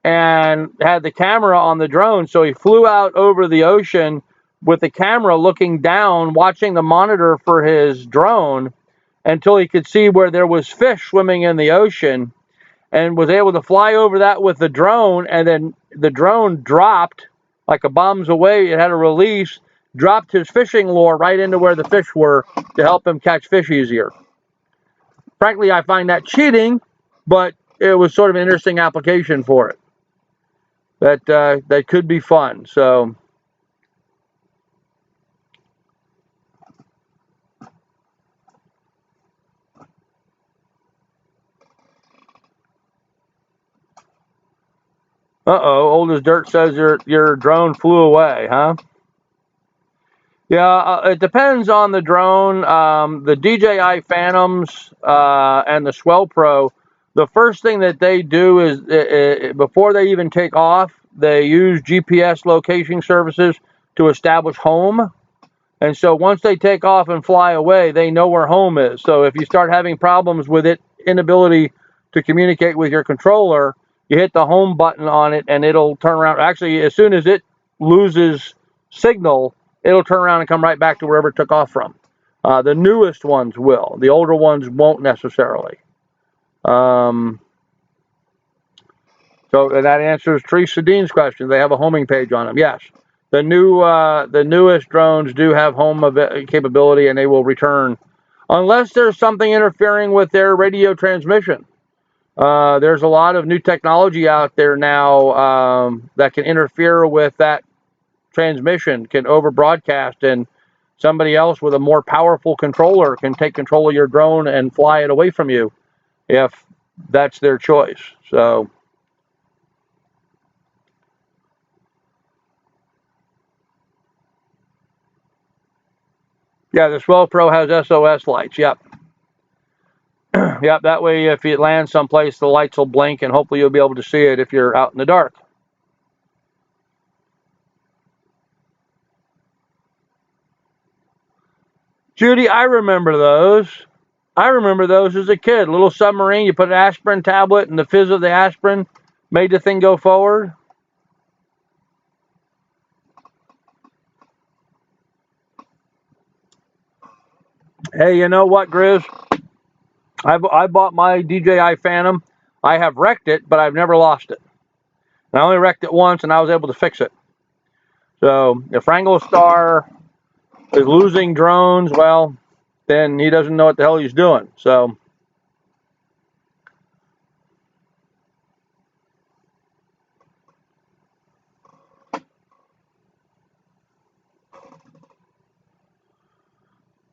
and had the camera on the drone. So he flew out over the ocean with the camera looking down, watching the monitor for his drone until he could see where there was fish swimming in the ocean, and was able to fly over that with the drone. And then the drone dropped like a bomb's away. It had a release, dropped his fishing lure right into where the fish were to help him catch fish easier. Frankly, I find that cheating, but it was sort of an interesting application for it. That could be fun. So Old as Dirt says your drone flew away, huh? Yeah, it depends on the drone. The DJI Phantoms and the Swell Pro, the first thing that they do is before they even take off, they use GPS location services to establish home. And so once they take off and fly away, they know where home is. So if you start having problems with it, inability to communicate with your controller, you hit the home button on it and it'll turn around. Actually, as soon as it loses signal, it'll turn around and come right back to wherever it took off from. The newest ones will. The older ones won't necessarily. So that answers Teresa Dean's question. They have a homing page on them. Yes. The newest drones do have home capability, and they will return unless there's something interfering with their radio transmission. There's a lot of new technology out there now that can interfere with that transmission, can over broadcast, and somebody else with a more powerful controller can take control of your drone and fly it away from you if that's their choice. So yeah, the Swell Pro has SOS lights. Yep. Yep, that way if you land someplace, the lights will blink, and hopefully you'll be able to see it if you're out in the dark. Judy, I remember those. I remember those as a kid. Little submarine, you put an aspirin tablet, and the fizz of the aspirin made the thing go forward. Hey, you know what, Grizz? I bought my DJI Phantom. I have wrecked it, but I've never lost it. I only wrecked it once, and I was able to fix it. So if Wrangle Star is losing drones, well, then he doesn't know what the hell he's doing. So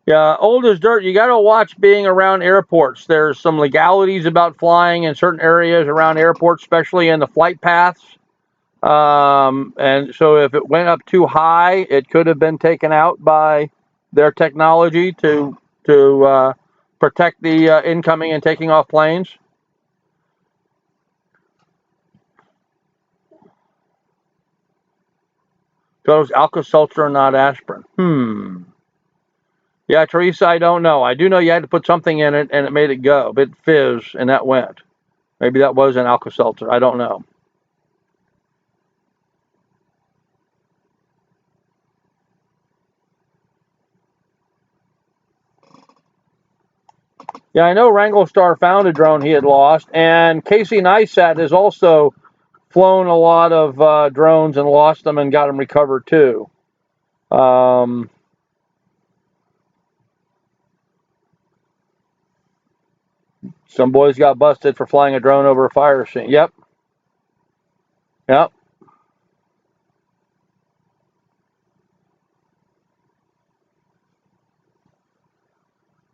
yeah, old as dirt. You got to watch being around airports. There's some legalities about flying in certain areas around airports, especially in the flight paths. And so if it went up too high, it could have been taken out by their technology to protect the incoming and taking off planes. So it's Alka-Seltzer, not aspirin. Yeah, Teresa, I don't know. I do know you had to put something in it, and it made it go. It fizzed, and that went. Maybe that was an Alka-Seltzer. I don't know. Yeah, I know Wrangle Star found a drone he had lost, and Casey Neistat has also flown a lot of drones and lost them and got them recovered too. Some boys got busted for flying a drone over a fire scene. Yep. Yep.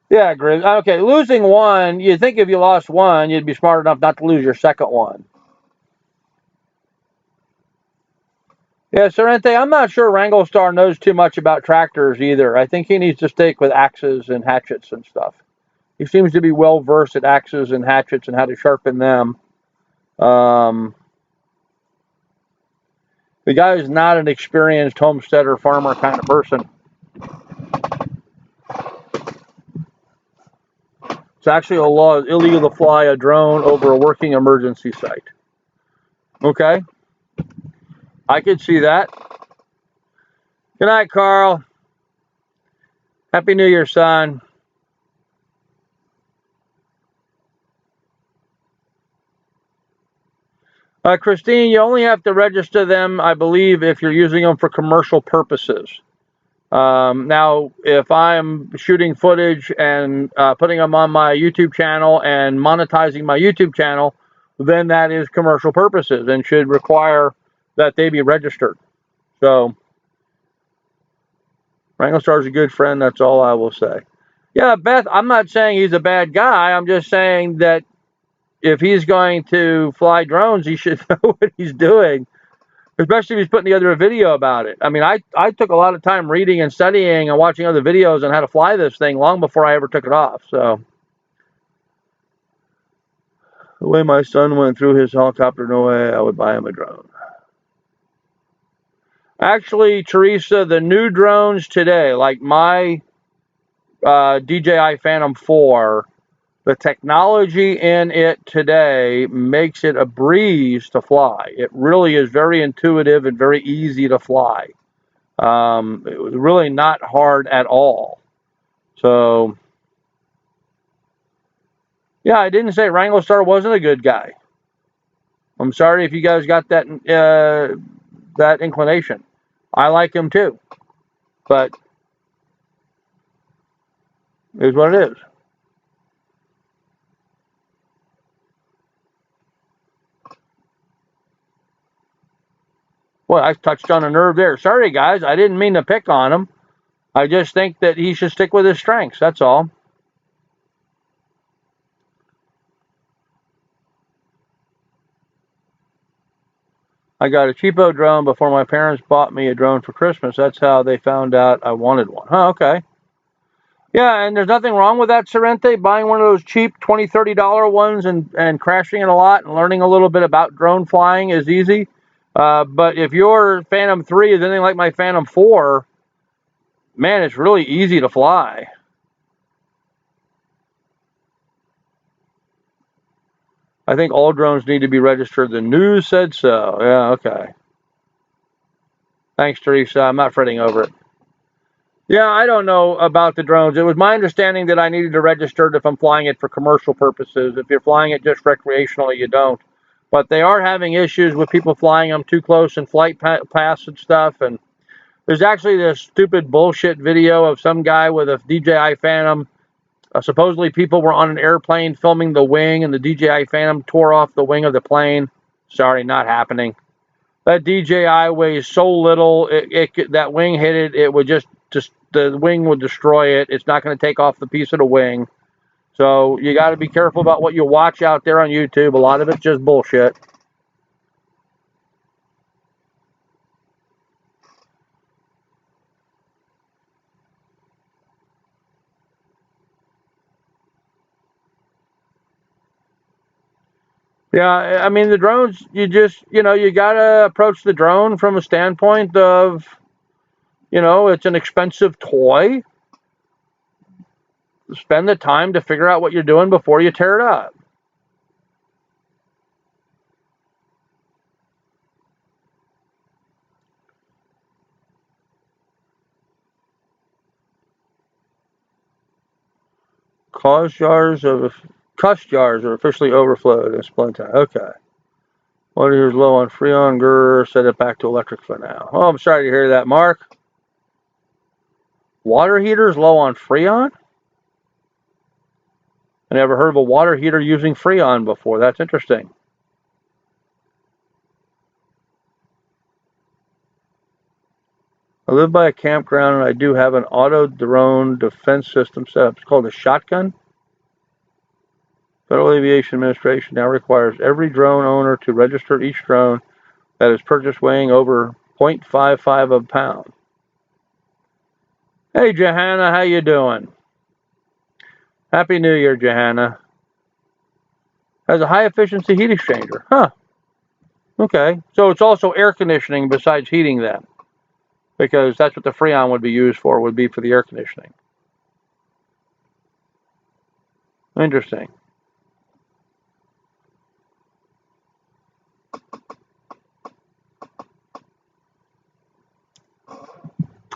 Yeah, Grizz. Okay, losing one, you'd think if you lost one, you'd be smart enough not to lose your second one. Yeah, Sorrente, I'm not sure Wrangle Star knows too much about tractors either. I think he needs to stick with axes and hatchets and stuff. He seems to be well versed at axes and hatchets and how to sharpen them. The guy is not an experienced homesteader farmer kind of person. It's actually a law illegal to fly a drone over a working emergency site. Okay, I could see that. Good night, Carl. Happy New Year, son. Christine, you only have to register them, I believe, if you're using them for commercial purposes. Now, if I'm shooting footage and putting them on my YouTube channel and monetizing my YouTube channel, then that is commercial purposes and should require that they be registered. So, Wrangle Star's a good friend. That's all I will say. Yeah, Beth, I'm not saying he's a bad guy. I'm just saying that if he's going to fly drones, he should know what he's doing, especially if he's putting together a video about it. I mean, I took a lot of time reading and studying and watching other videos on how to fly this thing long before I ever took it off. So the way my son went through his helicopter, no way I would buy him a drone. Actually, Teresa, the new drones today, like my DJI Phantom 4, the technology in it today makes it a breeze to fly. It really is very intuitive and very easy to fly. It was really not hard at all. So, yeah, I didn't say Wrangle Star wasn't a good guy. I'm sorry if you guys got that that inclination. I like him too, but it is what it is. Well, I touched on a nerve there. Sorry, guys. I didn't mean to pick on him. I just think that he should stick with his strengths. That's all. I got a cheapo drone before my parents bought me a drone for Christmas. That's how they found out I wanted one. Huh, okay. Yeah, and there's nothing wrong with that, Sorrente, buying one of those cheap $20, $30 ones and crashing it a lot and learning a little bit about drone flying is easy. But if your Phantom 3 is anything like my Phantom 4, man, it's really easy to fly. I think all drones need to be registered. The news said so. Yeah, okay. Thanks, Teresa. I'm not fretting over it. Yeah, I don't know about the drones. It was my understanding that I needed to register it if I'm flying it for commercial purposes. If you're flying it just recreationally, you don't. But they are having issues with people flying them too close in flight paths and stuff. And there's actually this stupid bullshit video of some guy with a DJI Phantom. Supposedly people were on an airplane filming the wing, and the DJI Phantom tore off the wing of the plane. Sorry, not happening. That DJI weighs so little, that wing hit it, it would just the wing would destroy it. It's not going to take off the piece of the wing. So you got to be careful about what you watch out there on YouTube. A lot of it's just bullshit. Yeah, I mean, the drones, you got to approach the drone from a standpoint of, it's an expensive toy. Spend the time to figure out what you're doing before you tear it up. Cuss jars are officially overflowed in Splinter. Okay. Water is low on Freon. Grr, set it back to electric for now. Oh, I'm sorry to hear that, Mark. Water heater is low on Freon? I never heard of a water heater using Freon before. That's interesting. I live by a campground and I do have an auto drone defense system set up. It's called a shotgun. Federal Aviation Administration now requires every drone owner to register each drone that is purchased weighing over 0.55 of a pound. Hey, Johanna, how you doing? Happy New Year, Johanna. Has a high-efficiency heat exchanger. Huh. Okay. So it's also air conditioning besides heating then, because that's what the Freon would be used for, would be for the air conditioning. Interesting.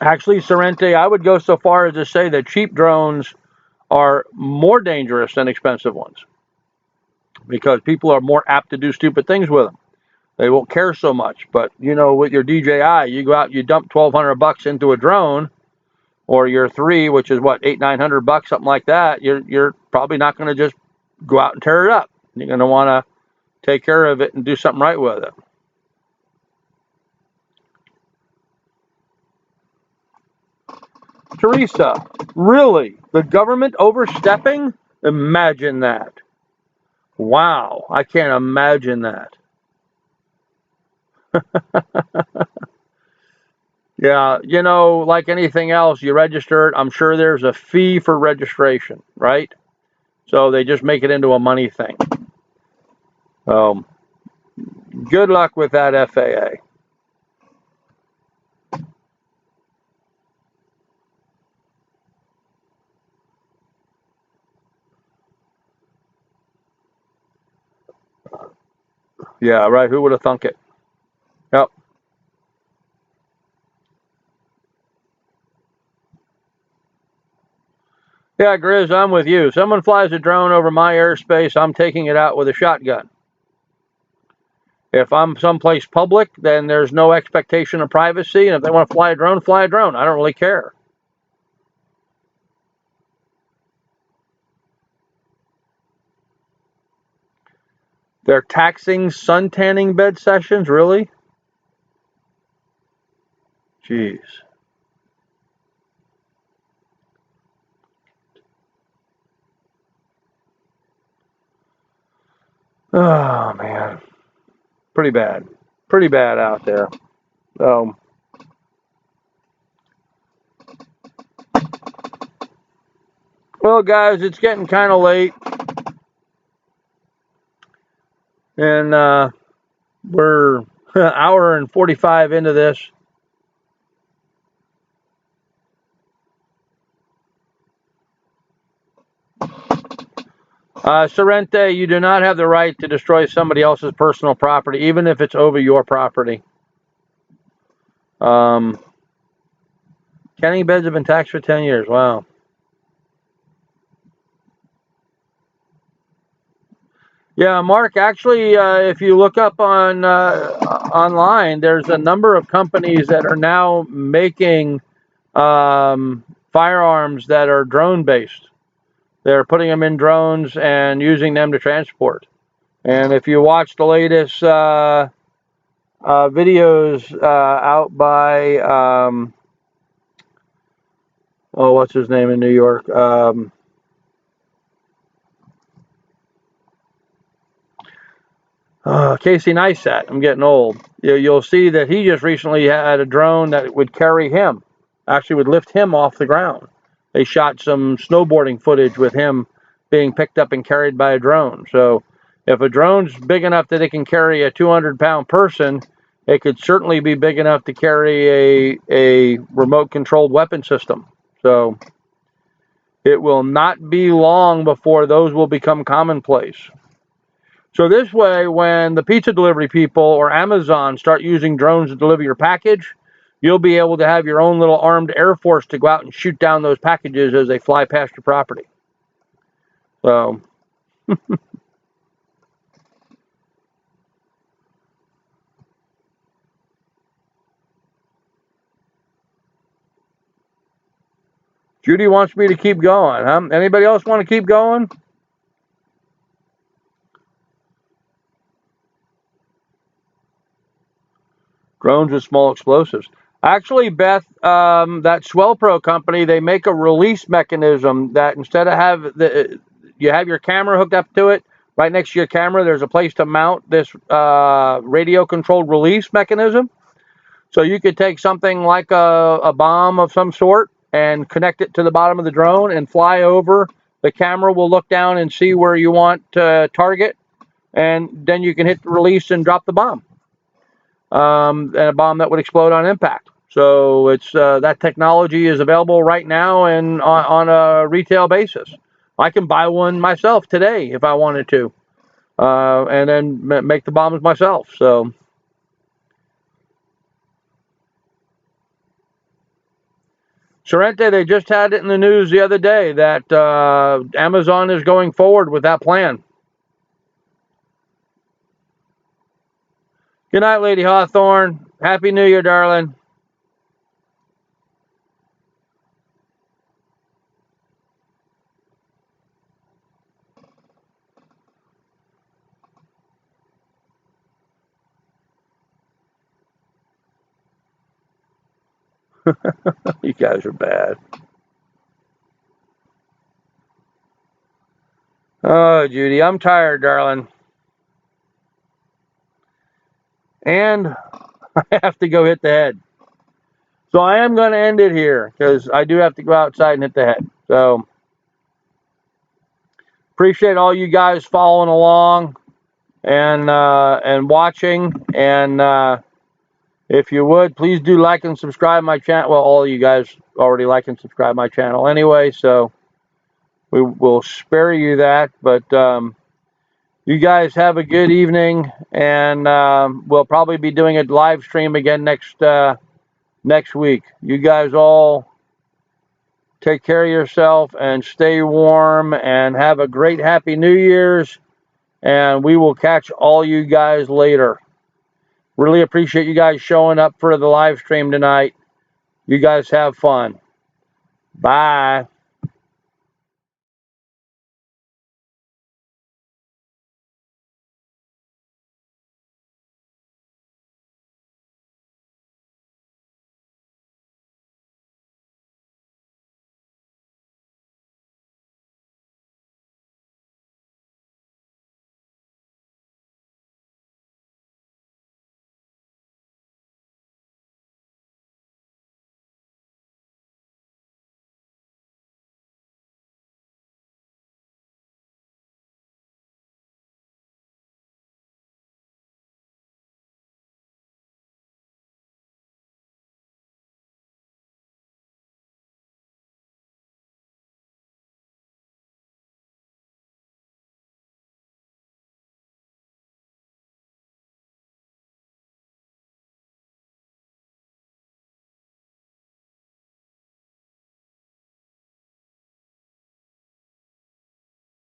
Actually, Sorrente, I would go so far as to say that cheap drones are more dangerous than expensive ones, because people are more apt to do stupid things with them. They won't care so much. But, you know, with your DJI, you go out, you dump $1,200 into a drone, or your 3, which is what, $800-900, something like that. You're probably not going to just go out and tear it up. You're going to want to take care of it and do something right with it. Teresa, really? The government overstepping? Imagine that. Wow, I can't imagine that. Yeah, you know, like anything else, you register it. I'm sure there's a fee for registration, right? So they just make it into a money thing. Good luck with that, FAA. Yeah, right. Who would have thunk it? Yep. Yeah, Grizz, I'm with you. Someone flies a drone over my airspace, I'm taking it out with a shotgun. If I'm someplace public, then there's no expectation of privacy. And if they want to fly a drone, fly a drone. I don't really care. They're taxing sun tanning bed sessions, really? Jeez. Oh, man. Pretty bad. Pretty bad out there. Well, guys, it's getting kind of late. And we're an hour and 45 into this. Sorrente, you do not have the right to destroy somebody else's personal property, even if it's over your property. Canning beds have been taxed for 10 years. Wow. Yeah, Mark, actually, if you look up on online, there's a number of companies that are now making firearms that are drone-based. They're putting them in drones and using them to transport. And if you watch the latest videos out by, what's his name in New York? Casey Neistat. I'm getting old. You'll see that he just recently had a drone that would carry him, actually would lift him off the ground. They shot some snowboarding footage with him being picked up and carried by a drone. So if a drone's big enough that it can carry a 200-pound person, it could certainly be big enough to carry a remote controlled weapon system. So it will not be long before those will become commonplace. So this way, when the pizza delivery people or Amazon start using drones to deliver your package, you'll be able to have your own little armed air force to go out and shoot down those packages as they fly past your property. So Judy wants me to keep going, huh? Anybody else want to keep going? Drones with small explosives. Actually, Beth, that Swell Pro company, they make a release mechanism that instead of you have your camera hooked up to it, right next to your camera, there's a place to mount this radio-controlled release mechanism. So you could take something like a bomb of some sort and connect it to the bottom of the drone and fly over. The camera will look down and see where you want to target, and then you can hit the release and drop the bomb. And a bomb that would explode on impact. So it's that technology is available right now and on a retail basis. I can buy one myself today if I wanted to, and then make the bombs myself. So Sorrente, they just had it in the news the other day that Amazon is going forward with that plan. Good night, Lady Hawthorne. Happy New Year, darling. You guys are bad. Oh, Judy, I'm tired, darling. And I have to go hit the head. So I am going to end it here because I do have to go outside and hit the head. So appreciate all you guys following along and watching. And if you would, please do like and subscribe my channel. Well, all of you guys already like and subscribe my channel anyway, so we will spare you that. But you guys have a good evening, and we'll probably be doing a live stream again next week. You guys all take care of yourself and stay warm and have a great Happy New Year's, and we will catch all you guys later. Really appreciate you guys showing up for the live stream tonight. You guys have fun. Bye.